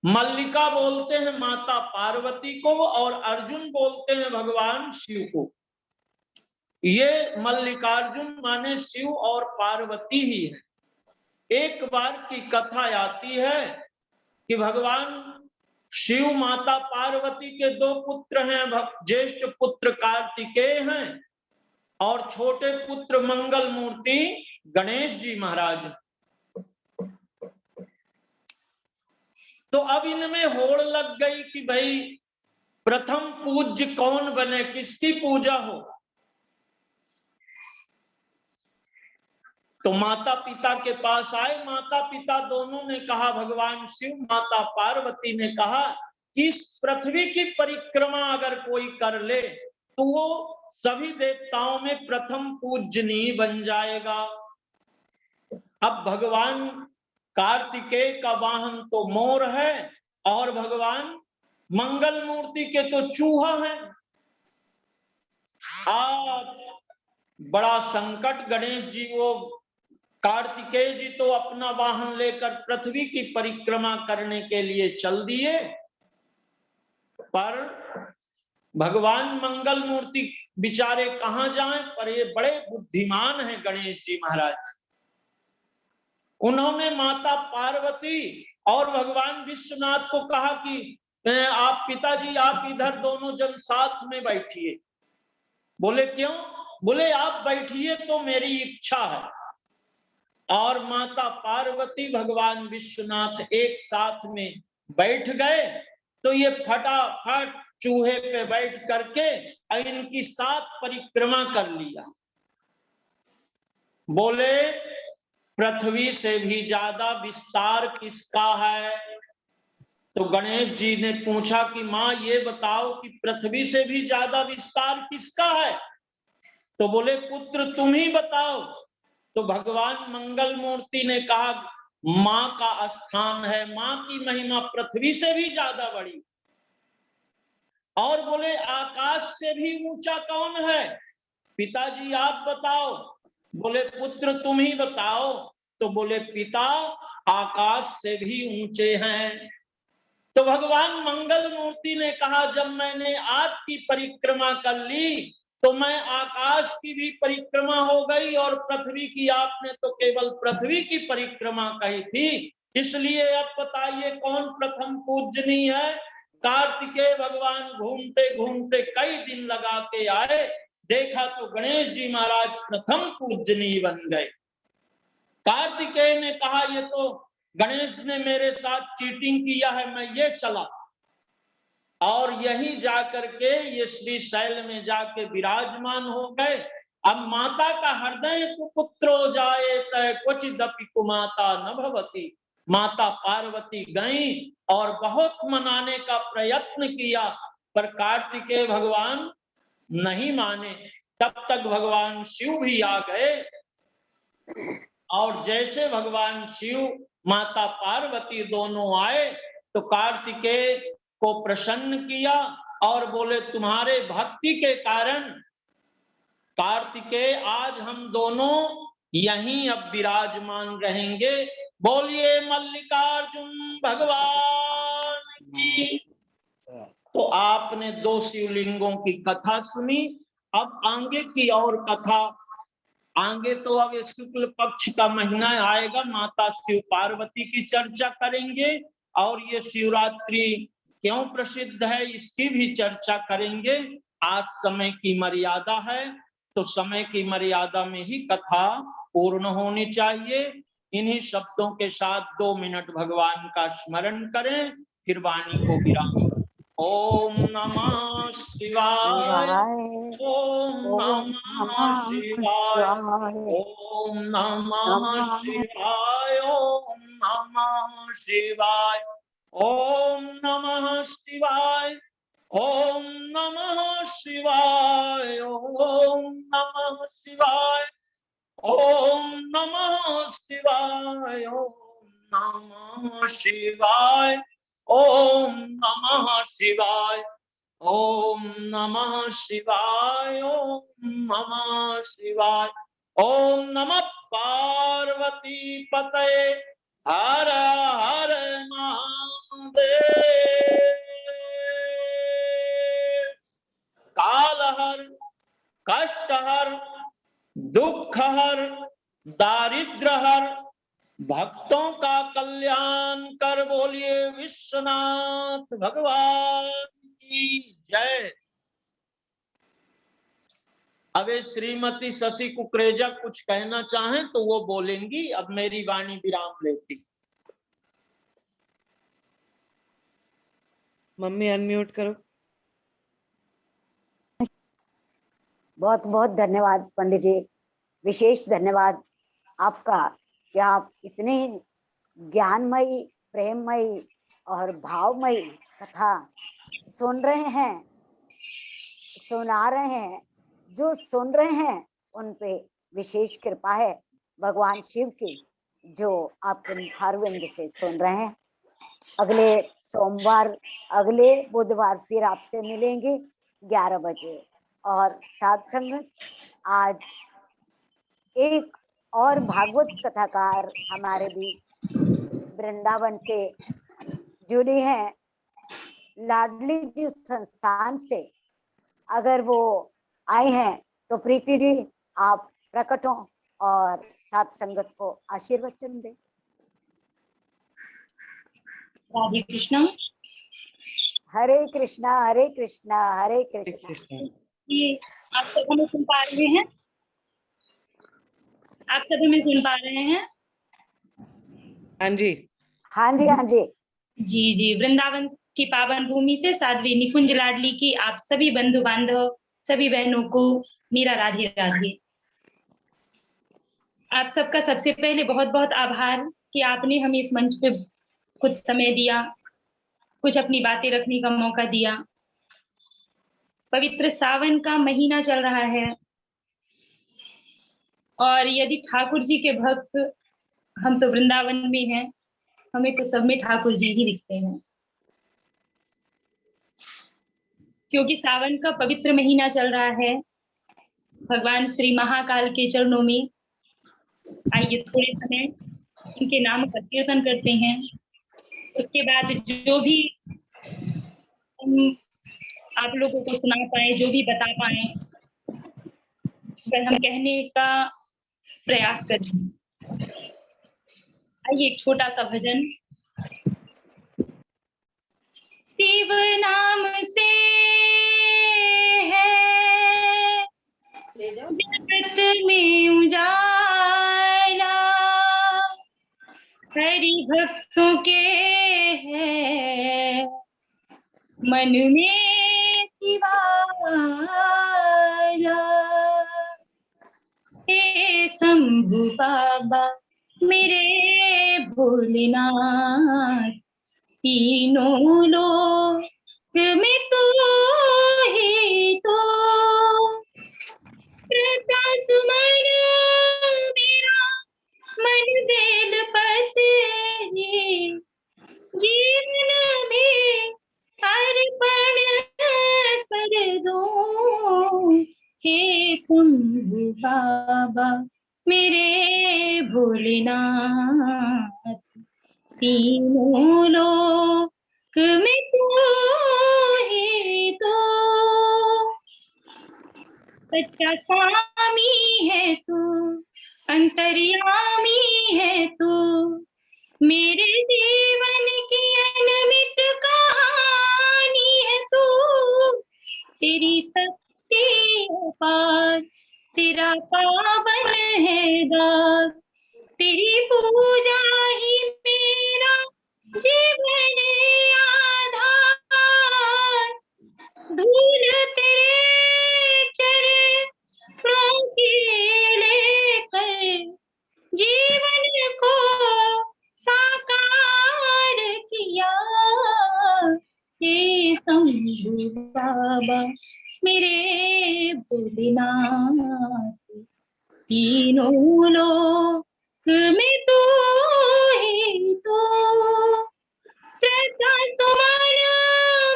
[SPEAKER 1] मल्लिका बोलते हैं माता पार्वती को और अर्जुन बोलते हैं भगवान शिव को। ये मल्लिकार्जुन माने शिव और पार्वती ही है। एक बार की कथा आती है कि भगवान शिव माता पार्वती के दो पुत्र हैं। ज्येष्ठ पुत्र कार्तिकेय हैं और छोटे पुत्र मंगल मूर्ति गणेश जी महाराज। तो अब इनमें होड़ लग गई कि भाई प्रथम पूज्य कौन बने, किसकी पूजा हो। तो माता पिता के पास आए। माता पिता दोनों ने कहा, भगवान शिव माता पार्वती ने कहा कि इस पृथ्वी की परिक्रमा अगर कोई कर ले तो वो सभी देवताओं में प्रथम पूजनीय बन जाएगा। अब भगवान कार्तिकेय का वाहन तो मोर है और भगवान मंगल मूर्ति के तो चूहा है। बड़ा संकट। गणेश जी, वो कार्तिकेय जी तो अपना वाहन लेकर पृथ्वी की परिक्रमा करने के लिए चल दिए, पर भगवान मंगल मूर्ति बिचारे कहां जाएं। पर ये बड़े बुद्धिमान हैं गणेश जी महाराज। उन्होंने माता पार्वती और भगवान विश्वनाथ को कहा कि आप पिताजी, आप इधर दोनों जन साथ में बैठिए। बोले क्यों? बोले आप बैठिए तो मेरी इच्छा है। और माता पार्वती भगवान विश्वनाथ एक साथ में बैठ गए। तो ये फटाफट चूहे पे बैठ करके इनकी 7 परिक्रमा कर लिया। बोले पृथ्वी से भी ज्यादा विस्तार किसका है? तो गणेश जी ने पूछा कि मां ये बताओ कि पृथ्वी से भी ज्यादा विस्तार किसका है? तो बोले पुत्र तुम ही बताओ। तो भगवान मंगल मूर्ति ने कहा मां का स्थान है, मां की महिमा पृथ्वी से भी ज्यादा बड़ी। और बोले आकाश से भी ऊंचा कौन है? पिताजी आप बताओ। बोले पुत्र तुम ही बताओ। तो बोले पिता आकाश से भी ऊंचे हैं। तो भगवान मंगल मूर्ति ने कहा जब मैंने आपकी परिक्रमा कर ली तो मैं आकाश की भी परिक्रमा हो गई और पृथ्वी की आपने तो केवल पृथ्वी की परिक्रमा कही थी। इसलिए अब बताइए कौन प्रथम पूजनीय है। कार्तिकेय भगवान घूमते घूमते कई दिन लगा के आए, देखा तो गणेश जी महाराज प्रथम पूजनीय बन गए। कार्तिकेय ने कहा ये तो गणेश ने मेरे साथ चीटिंग किया है, मैं ये चला, और यही जाकर के ये श्री शैल में जाके विराजमान हो गए। अब माता का हृदय कुपुत्रो जाए तय क्वचिदपि कुमाता न भवती। माता पार्वती गई और बहुत मनाने का प्रयत्न किया, पर कार्तिकेय भगवान नहीं माने। तब तक भगवान शिव भी आ गए, और जैसे भगवान शिव माता पार्वती दोनों आए तो कार्तिकेय को प्रसन्न किया और बोले तुम्हारे भक्ति के कारण कार्तिकेय आज हम दोनों यहीं अब विराजमान रहेंगे। बोलिए मल्लिकार्जुन भगवान की। तो आपने 2 शिवलिंगों की कथा सुनी। अब आगे की और कथा, आगे तो अब ये शुक्ल पक्ष का महीना आएगा, माता शिव पार्वती की चर्चा करेंगे, और ये शिवरात्रि क्यों प्रसिद्ध है इसकी भी चर्चा करेंगे। आज समय की मर्यादा है, तो समय की मर्यादा में ही कथा पूर्ण होनी चाहिए। इन्हीं शब्दों के साथ 2 मिनट भगवान का स्मरण करें, फिर वाणी को विराम। ओम नमः शिवाय, ओम नमः शिवाय, ओम नमः शिवाय, ओम नमः शिवाय, ओम नमः शिवाय, ओम नमः शिवाय, ओम नमः शिवाय, ओम नमः शिवाय, ओम नमः शिवाय, ओम नमः शिवाय, ओम नमः शिवाय, ओम नमः शिवाय, ओम नमः पार्वती पतये हर हर महादेव। काल हर, कष्ट हर, दुख हर, दारिद्र हर, भक्तों का कल्याण कर। बोलिए विश्वनाथ भगवान की जय। अब श्रीमती शशि कुकरेजा कुछ कहना चाहें तो वो बोलेंगी। अब मेरी वाणी विराम लेती।
[SPEAKER 5] मम्मी अनम्यूट करो।
[SPEAKER 2] बहुत बहुत धन्यवाद पंडित जी, विशेष धन्यवाद आपका कि आप इतने ज्ञानमयी, प्रेममयी और भावमयी कथा सुन रहे हैं, सुना रहे हैं। जो सुन रहे हैं उन पे विशेष कृपा है भगवान शिव की, जो आपके मुखारविंद से सुन रहे हैं। अगले सोमवार, अगले बुधवार फिर आपसे मिलेंगे 11 बजे। और साथ संगत, आज एक और भागवत कथाकार हमारे बीच वृंदावन से जुड़ी हैं, लाडली जी संस्थान से। अगर वो आए हैं तो प्रीति जी आप प्रकट हो और साथ संगत को आशीर्वचन दें।
[SPEAKER 6] राधे कृष्णा।
[SPEAKER 2] हरे कृष्णा हरे कृष्णा हरे कृष्णा।
[SPEAKER 6] ये आप सब हमें सुन पा रहे हैं? आप सब हमें सुन पा रहे हैं?
[SPEAKER 5] हाँ जी,
[SPEAKER 2] हाँ जी, हाँ जी
[SPEAKER 6] जी जी। वृंदावन की पावन भूमि से साध्वी निकुंज लाडली की आप सभी बंधु बांधव, सभी बहनों को मेरा राधे राधे। आप सबका सबसे पहले बहुत बहुत आभार कि आपने हमें इस मंच पे कुछ समय दिया, कुछ अपनी बातें रखने का मौका दिया। पवित्र सावन का महीना चल रहा है, और यदि ठाकुर जी के भक्त, हम तो वृंदावन में हैं, हमें तो सब में ठाकुर जी ही दिखते हैं, क्योंकि सावन का पवित्र महीना चल रहा है। भगवान श्री महाकाल के चरणों में आइए थोड़े समय इनके नाम का कीर्तन करते हैं। उसके बाद जो भी हम आप लोगों को सुना पाए, जो भी बता पाए, पर हम कहने का प्रयास करते हैं। आइए एक छोटा सा भजन। शिव नाम से है जगत में उजाला, हरि भक्तों के है मन में शिवाला। हे शंभु बाबा मेरे भोलेनाथ, तीनों लोक में तू ही तो श्रद्धा सुमन मेरा मन बेल पत्री, जीवन में अर्पण कर दो। हे शंभु बाबा मेरे भोलेनाथ, तीनों लोक में तू ही तो सच्चा स्वामी है तू, अंतर्यामी है तू, मेरे जीवन की अनमिट कहानी है तू। तेरी शक्ति अपार, तेरा पावन है दास, तेरी पूजा ही मेरा जीवन आधार। धूल तेरे चरणों की लेकर जीवन को साकार किया। हे शंभु बाबा मेरे भोलेनाथ, तीनों लोक में तू ही तो श्रद्धा सुमन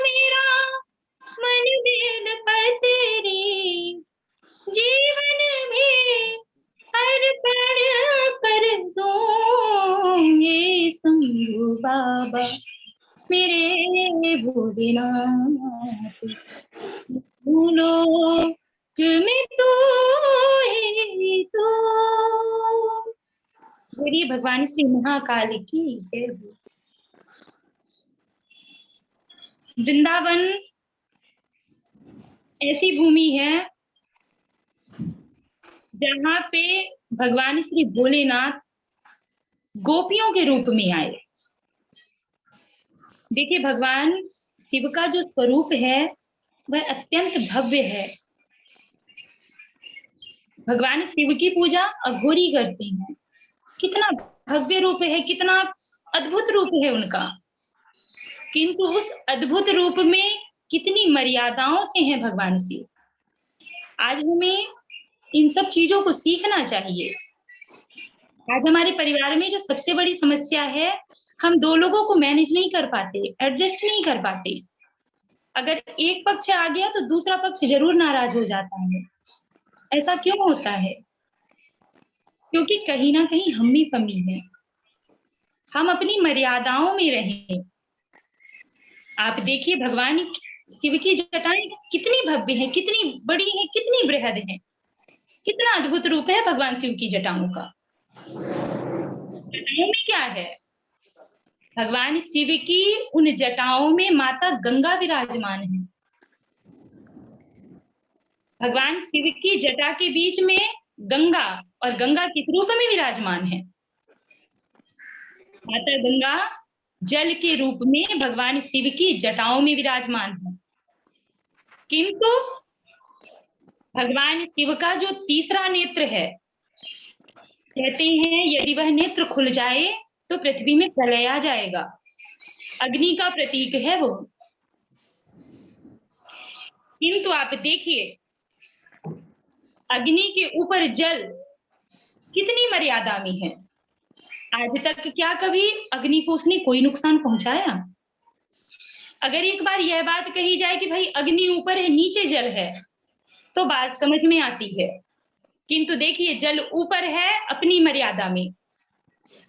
[SPEAKER 6] मेरा मन बेल पत्री, जीवन में अर्पण कर दो। ये शंभु बाबा मेरे भोलेनाथ, लोक में तू ही तो। बोलिए भगवान श्री महाकाल की जय हो। वृंदावन ऐसी भूमि है जहाँ पे भगवान श्री भोलेनाथ गोपियों के रूप में आए। देखिए भगवान शिव का जो स्वरूप है वह अत्यंत भव्य है। भगवान शिव की पूजा अघोरी करते हैं। कितना भव्य रूप है, कितना अद्भुत रूप है उनका, किंतु उस अद्भुत रूप में कितनी मर्यादाओं से हैं भगवान शिव। आज हमें इन सब चीजों को सीखना चाहिए। आज हमारे परिवार में जो सबसे बड़ी समस्या है, हम दो लोगों को मैनेज नहीं कर पाते, एडजस्ट नहीं कर पाते। अगर एक पक्ष आ गया तो दूसरा पक्ष जरूर नाराज हो जाता है। ऐसा क्यों होता है? क्योंकि कहीं ना कहीं हम में कमी है। हम अपनी मर्यादाओं में रहें। आप देखिए भगवान शिव की जटाएं कितनी भव्य हैं, कितनी बड़ी हैं, कितनी बृहद हैं। कितना अद्भुत रूप है भगवान शिव की जटाओं का। जटाओं में क्या है? भगवान शिव की उन जटाओं में माता गंगा विराजमान है। भगवान शिव की जटा के बीच में गंगा, और गंगा किस रूप में विराजमान है? माता गंगा जल के रूप में भगवान शिव की जटाओं में विराजमान है। किंतु भगवान शिव का जो तीसरा नेत्र है, कहते हैं यदि वह नेत्र खुल जाए तो पृथ्वी में प्रलय आ जाएगा। अग्नि का प्रतीक है वो। किंतु आप देखिए अग्नि के ऊपर जल कितनी मर्यादा में है। आज तक क्या कभी अग्नि को उसने कोई नुकसान पहुंचाया? अगर एक बार यह बात कही जाए कि भाई अग्नि ऊपर है नीचे जल है, तो बात समझ में आती है। किंतु देखिए जल ऊपर है अपनी मर्यादा में,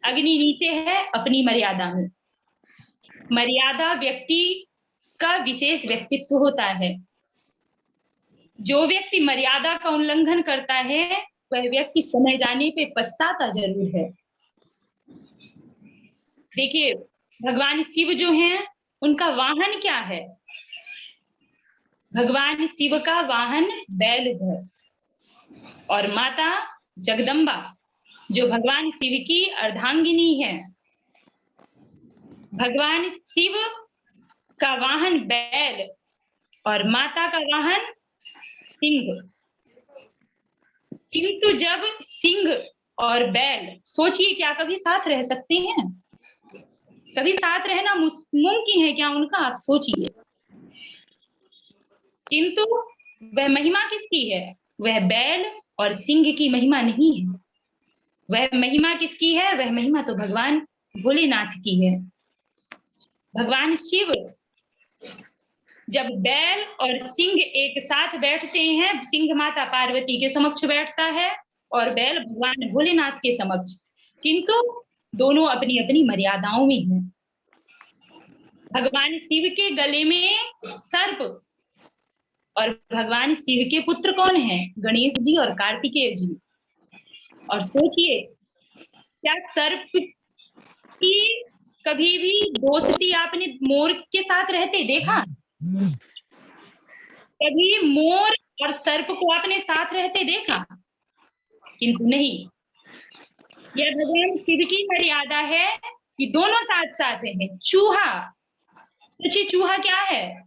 [SPEAKER 6] अग्नि नीचे है अपनी मर्यादा में। मर्यादा व्यक्ति का विशेष व्यक्तित्व होता है। जो व्यक्ति मर्यादा का उल्लंघन करता है वह व्यक्ति समय जाने पे पछताता जरूर है। देखिए, भगवान शिव जो हैं, उनका वाहन क्या है? भगवान शिव का वाहन बैल है और माता जगदम्बा जो भगवान शिव की अर्धांगिनी है। भगवान शिव का वाहन बैल और माता का वाहन सिंह। किंतु जब सिंह और बैल, सोचिए क्या कभी साथ रह सकते हैं? कभी साथ रहना मुमकिन है क्या उनका? आप सोचिए। किंतु वह महिमा किसकी है? वह बैल और सिंह की महिमा नहीं है। वह महिमा किसकी है? वह महिमा तो भगवान भोलेनाथ की है। भगवान शिव जब बैल और सिंह एक साथ बैठते हैं, सिंह माता पार्वती के समक्ष बैठता है और बैल भगवान भोलेनाथ के समक्ष, किंतु दोनों अपनी अपनी मर्यादाओं में हैं। भगवान शिव के गले में सर्प और भगवान शिव के पुत्र कौन हैं? गणेश जी और कार्तिकेय जी। और सोचिए, क्या सर्प की कभी भी दोस्ती आपने मोर के साथ रहते देखा? कभी मोर और सर्प को आपने साथ रहते देखा? किंतु नहीं। यह भगवान शिव की मर्यादा है कि दोनों साथ साथ हैं। चूहा, सोचिए चूहा क्या है?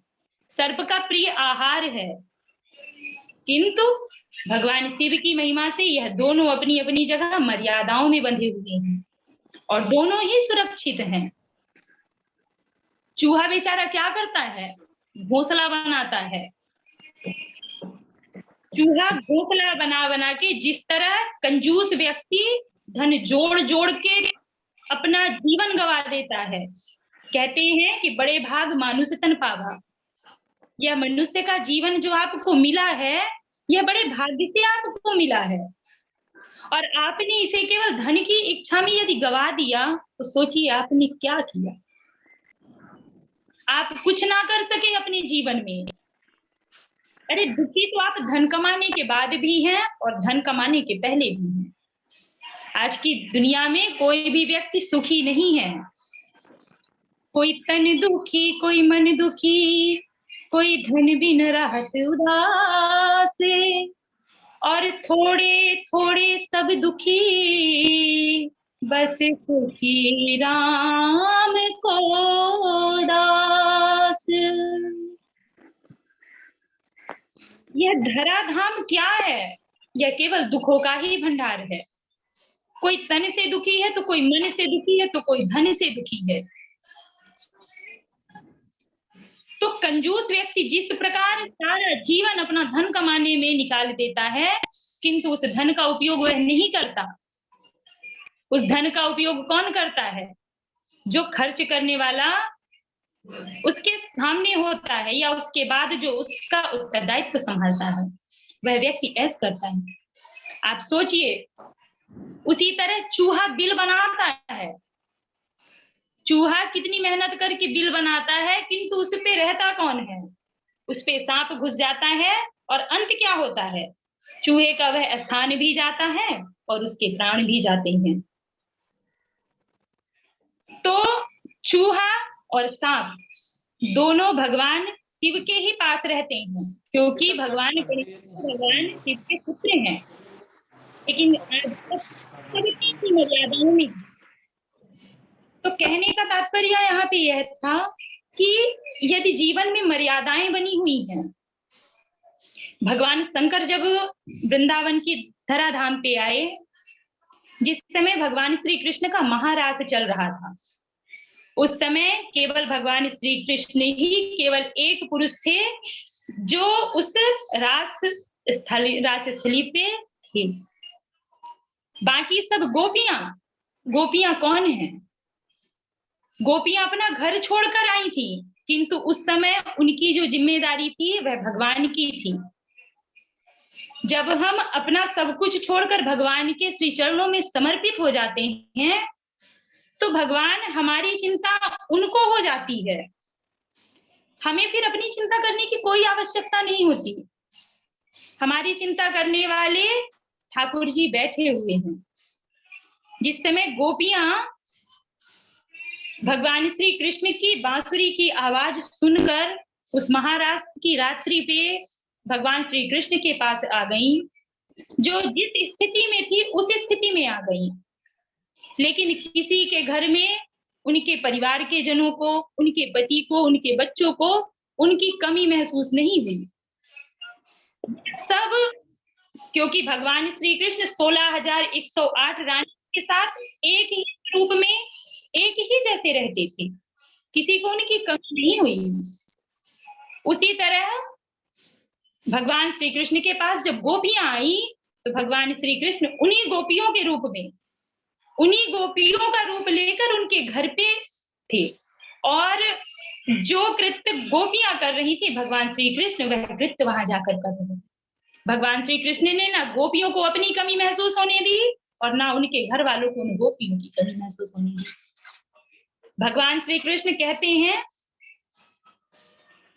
[SPEAKER 6] सर्प का प्रिय आहार है। किंतु भगवान शिव की महिमा से यह दोनों अपनी अपनी जगह मर्यादाओं में बंधे हुए हैं और दोनों ही सुरक्षित हैं। चूहा बेचारा क्या करता है? घोंसला बनाता है। चूहा घोंसला बना बना के, जिस तरह कंजूस व्यक्ति धन जोड़ जोड़ के अपना जीवन गवा देता है, कहते हैं कि बड़े भाग मानुष तन पावा। यह मनुष्य का जीवन जो आपको मिला है, यह बड़े भाग्य से आपको मिला है और आपने इसे केवल धन की इच्छा में यदि गवा दिया तो सोचिए आपने क्या किया। आप कुछ ना कर सके अपने जीवन में। अरे दुखी तो आप धन कमाने के बाद भी हैं और धन कमाने के पहले भी हैं। आज की दुनिया में कोई भी व्यक्ति सुखी नहीं है। कोई तन दुखी, कोई मन दुखी, कोई धन बिन रहत उदास, और थोड़े थोड़े सब दुखी, बस सुखी राम को दास। यह धराधाम क्या है? यह केवल दुखों का ही भंडार है। कोई तन से दुखी है तो कोई मन से दुखी है तो कोई धन से दुखी है। तो कंजूस व्यक्ति जिस प्रकार सारा जीवन अपना धन कमाने में निकाल देता है, किंतु उस धन का उपयोग वह नहीं करता। उस धन का उपयोग कौन करता है? जो खर्च करने वाला उसके सामने होता है या उसके बाद जो उसका उत्तरदायित्व संभालता है, वह व्यक्ति ऐसा करता है। आप सोचिए, उसी तरह चूहा बिल बनाता है। चूहा कितनी मेहनत करके बिल बनाता है, किंतु उस पे रहता कौन है? उस पे सांप घुस जाता है और अंत क्या होता है? चूहे का वह स्थान भी जाता है और उसके प्राण भी जाते हैं। तो चूहा और सांप दोनों भगवान शिव के ही पास रहते हैं, क्योंकि भगवान शिव के पुत्र हैं। लेकिन सबकी मर्यादाओं में। तो कहने का तात्पर्य यहाँ पे यह था कि यदि जीवन में मर्यादाएं बनी हुई हैं, भगवान शंकर जब वृंदावन की धराधाम पे आए, जिस समय भगवान श्री कृष्ण का महारास चल रहा था, उस समय केवल भगवान श्री कृष्ण ही केवल एक पुरुष थे जो उस रास स्थली पे थे। बाकी सब गोपियां कौन हैं? गोपियां अपना घर छोड़कर आई थी, किंतु उस समय उनकी जो जिम्मेदारी थी वह भगवान की थी। जब हम अपना सब कुछ छोड़कर भगवान के श्री चरणों में समर्पित हो जाते हैं, तो भगवान हमारी चिंता उनको हो जाती है। हमें फिर अपनी चिंता करने की कोई आवश्यकता नहीं होती। हमारी चिंता करने वाले ठाकुर जी बैठे हुए हैं। जिस समय गोपियां भगवान श्री कृष्ण की बांसुरी की आवाज सुनकर उस महाराष्ट्र की रात्रि पे भगवान श्री कृष्ण के पास आ गईं, जो जिस स्थिति में थी उस स्थिति में आ गईं, लेकिन किसी के घर में उनके परिवार के जनों को, उनके पति को, उनके बच्चों को उनकी कमी महसूस नहीं हुई। सब क्योंकि भगवान श्री कृष्ण 16,108 रानी के साथ एक ही रूप में एक ही जैसे रहते थे, किसी को उनकी कमी नहीं हुई। उसी तरह भगवान श्री कृष्ण के पास जब गोपियां आई तो भगवान श्री कृष्ण उन्हीं गोपियों के रूप में, उन्हीं गोपियों का रूप लेकर उनके घर पे थे, और जो कृत्य गोपियां कर रही थी भगवान श्री कृष्ण वह कृत्य वहां जाकर कर रहे। भगवान श्री कृष्ण ने ना गोपियों को अपनी कमी महसूस होने दी और ना उनके घर वालों को उन गोपियों की कमी महसूस होने दी। भगवान श्री कृष्ण कहते हैं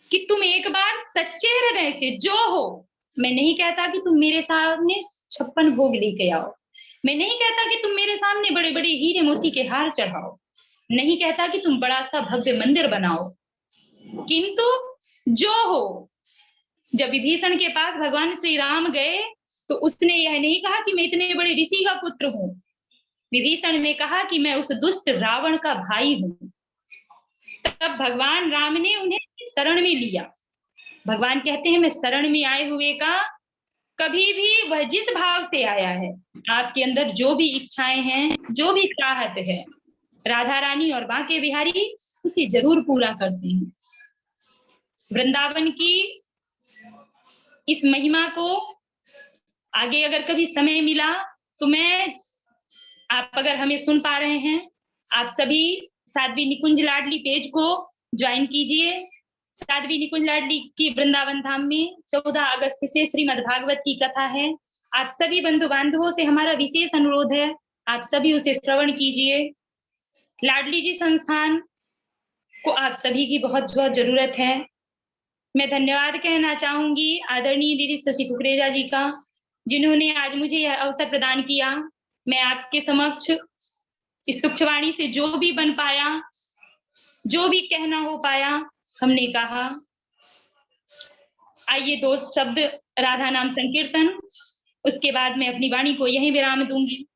[SPEAKER 6] कि तुम एक बार सच्चे हृदय से जो हो, मैं नहीं कहता कि तुम मेरे सामने 56 भोग लेके आओ, मैं नहीं कहता कि तुम मेरे सामने बड़े बड़े हीरे मोती के हार चढ़ाओ, नहीं कहता कि तुम बड़ा सा भव्य मंदिर बनाओ, किंतु जो हो। जब विभीषण के पास भगवान श्री राम गए तो उसने यह नहीं कहा कि मैं इतने बड़े ऋषि का पुत्र हूं, विभीषण ने कहा कि मैं उस दुष्ट रावण का भाई हूं। तब भगवान राम ने उन्हें शरण में लिया। भगवान कहते हैं मैं शरण में आए हुए का कभी भी, वह जिस भाव से आया है, आपके अंदर जो भी इच्छाएं हैं, जो भी चाहत है, राधा रानी और बांके बिहारी उसे जरूर पूरा करते हैं। वृंदावन की इस महिमा को आगे अगर कभी समय मिला तो मैं, आप अगर हमें सुन पा रहे हैं, आप सभी साध्वी निकुंज लाडली पेज को ज्वाइन कीजिए। साध्वी निकुंज लाडली की वृंदावन धाम में 14 अगस्त से श्रीमद् भागवत की कथा है। आप सभी बंधु बांधवों से हमारा विशेष अनुरोध है, आप सभी उसे श्रवण कीजिए। लाडली जी संस्थान को आप सभी की बहुत बहुत जरूरत है। मैं धन्यवाद कहना चाहूंगी आदरणीय दीदी शशि कुकरेजा जी का, जिन्होंने आज मुझे यह अवसर प्रदान किया। मैं आपके समक्ष इस तुच्छवाणी से जो भी बन पाया, जो भी कहना हो पाया, हमने कहा। आइए 2 शब्द राधा नाम संकीर्तन, उसके बाद मैं अपनी वाणी को यहीं विराम दूंगी।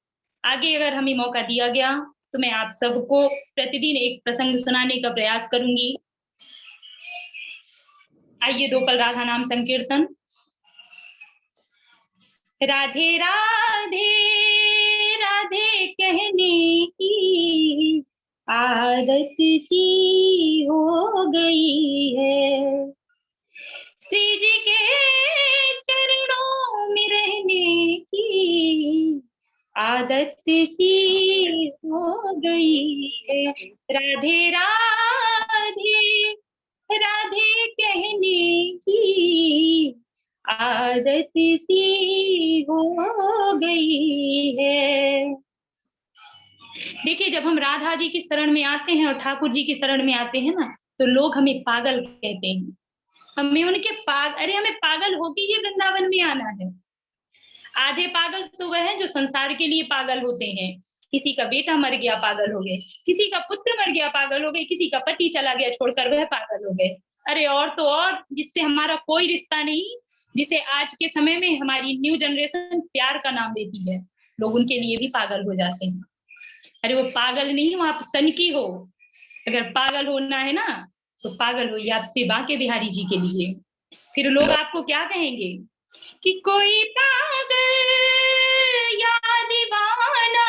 [SPEAKER 6] आगे अगर हमें मौका दिया गया तो मैं आप सबको प्रतिदिन एक प्रसंग सुनाने का प्रयास करूंगी। आइए 2 पल राधा नाम संकीर्तन। राधे राधे राधे कहने की आदत सी हो गई है, श्री जी के चरणों में रहने की आदत सी हो गई है। राधे राधे राधे कहने की आदत सी हो गई है। देखिए, जब हम राधा जी की शरण में आते हैं और ठाकुर जी की शरण में आते हैं ना, तो लोग हमें पागल कहते हैं। हमें उनके अरे हमें पागल होके ही वृंदावन में आना है। आधे पागल तो वह हैं जो संसार के लिए पागल होते हैं। किसी का बेटा मर गया पागल हो गए, किसी का पुत्र मर गया पागल हो गए, किसी का पति चला गया छोड़कर वह पागल हो गए। अरे और तो और, जिससे हमारा कोई रिश्ता नहीं, जिसे आज के समय में हमारी न्यू जनरेशन प्यार का नाम देती है, लोग उनके लिए भी पागल हो जाते हैं। अरे वो पागल नहीं हो, आप सनकी हो। अगर पागल होना है ना तो पागल होइए आप श्री बांके बिहारी जी के लिए। फिर लोग आपको क्या कहेंगे कि कोई पागल या दीवाना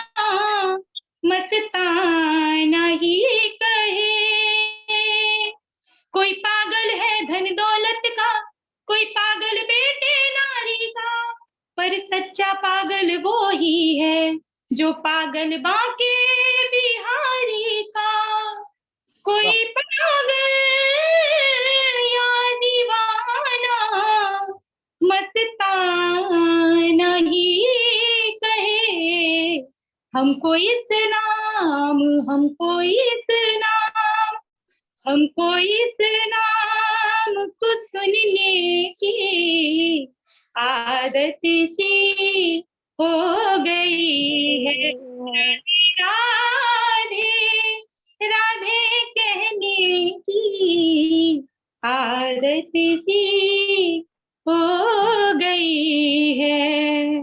[SPEAKER 6] मस्ताना ही कहे। कोई पागल है धन दौलत का, कोई पागल बेटे नारी का, पर सच्चा पागल वो ही है जो पागल बांके बिहारी का। कोई पागल या दीवाना मस्ताना ही कहे। हमको इस नाम, हमको इस नाम, हमको इस नाम को सुनने की आदत सी हो गई है। राधे राधे कहने की आदत सी हो गई है।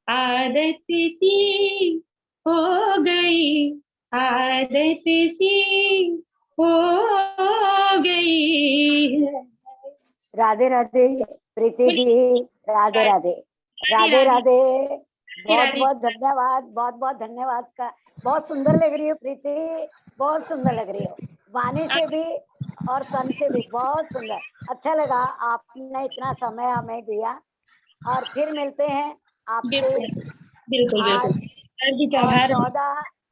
[SPEAKER 6] आदत सी हो गई, आदत सी हो गई है।
[SPEAKER 2] राधे राधे प्रीति जी, राधे राधे राधे राधे। बहुत बहुत धन्यवाद, बहुत बहुत धन्यवाद का। बहुत सुंदर लग रही हो प्रीति, बहुत सुंदर लग रही हो, वाणी से भी और तन से भी बहुत सुंदर। अच्छा लगा आपने इतना समय हमें दिया, और फिर मिलते हैं आपसे।
[SPEAKER 6] बिल्कुल
[SPEAKER 2] आज
[SPEAKER 6] बिल्कुल।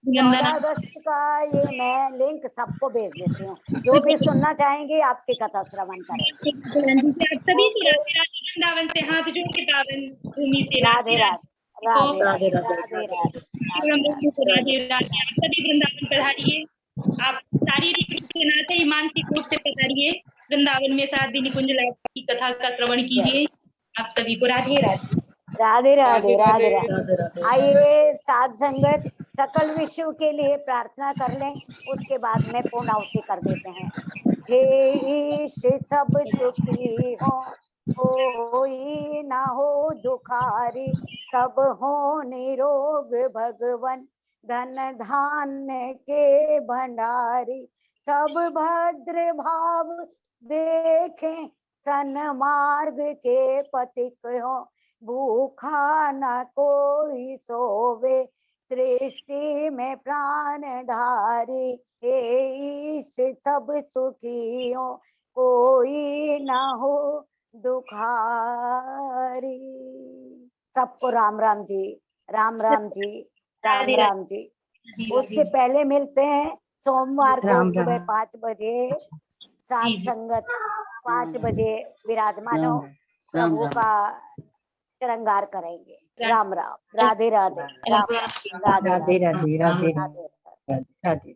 [SPEAKER 2] और 14 अगस्त का ये मैं लिंक सबको भेज देती हूँ, जो भी सुनना चाहेंगे आपकी कथा श्रवण करेंगे।
[SPEAKER 6] आप सभी को राधे राधे, वृंदावन से हाथ जोड़ के पावन भूमि से
[SPEAKER 2] राधे राधे राधे राधे राधे
[SPEAKER 6] राधे राधे। आप सभी वृंदावन पधारिए। आप शारीरिक रूप से ना सही, मानसिक रूप से पधारिए। वृंदावन में 7 दिन निकुंज लाभ की कथा का श्रवण कीजिए। आप सभी को राधे राधे
[SPEAKER 2] राधे राधे राधे राधे। आइए साध संगत सकल विश्व के लिए प्रार्थना कर लें, उसके बाद में पूर्णाहुति कर देते हैं। हे ईश सब सुखी हो, कोई ना हो दुखारी, सब हो निरोग भगवन, धन धान्य के भंडारी। सब भद्र भाव देखें, सन्मार्ग के पथिक हो, भूखा न कोई सोवे, सृष्टि में प्राण धारी। हे ईश सब सुखी हो, कोई ना हो दुखारी। सबको राम राम जी, राम राम जी, राम राम जी। उससे पहले मिलते हैं सोमवार को सुबह 5 बजे। साध संगत 5 बजे विराजमान हो, प्रभु का श्रृंगार करेंगे। राम राम, राधे राधे, राम राम, राधे राधे, राधे राधे।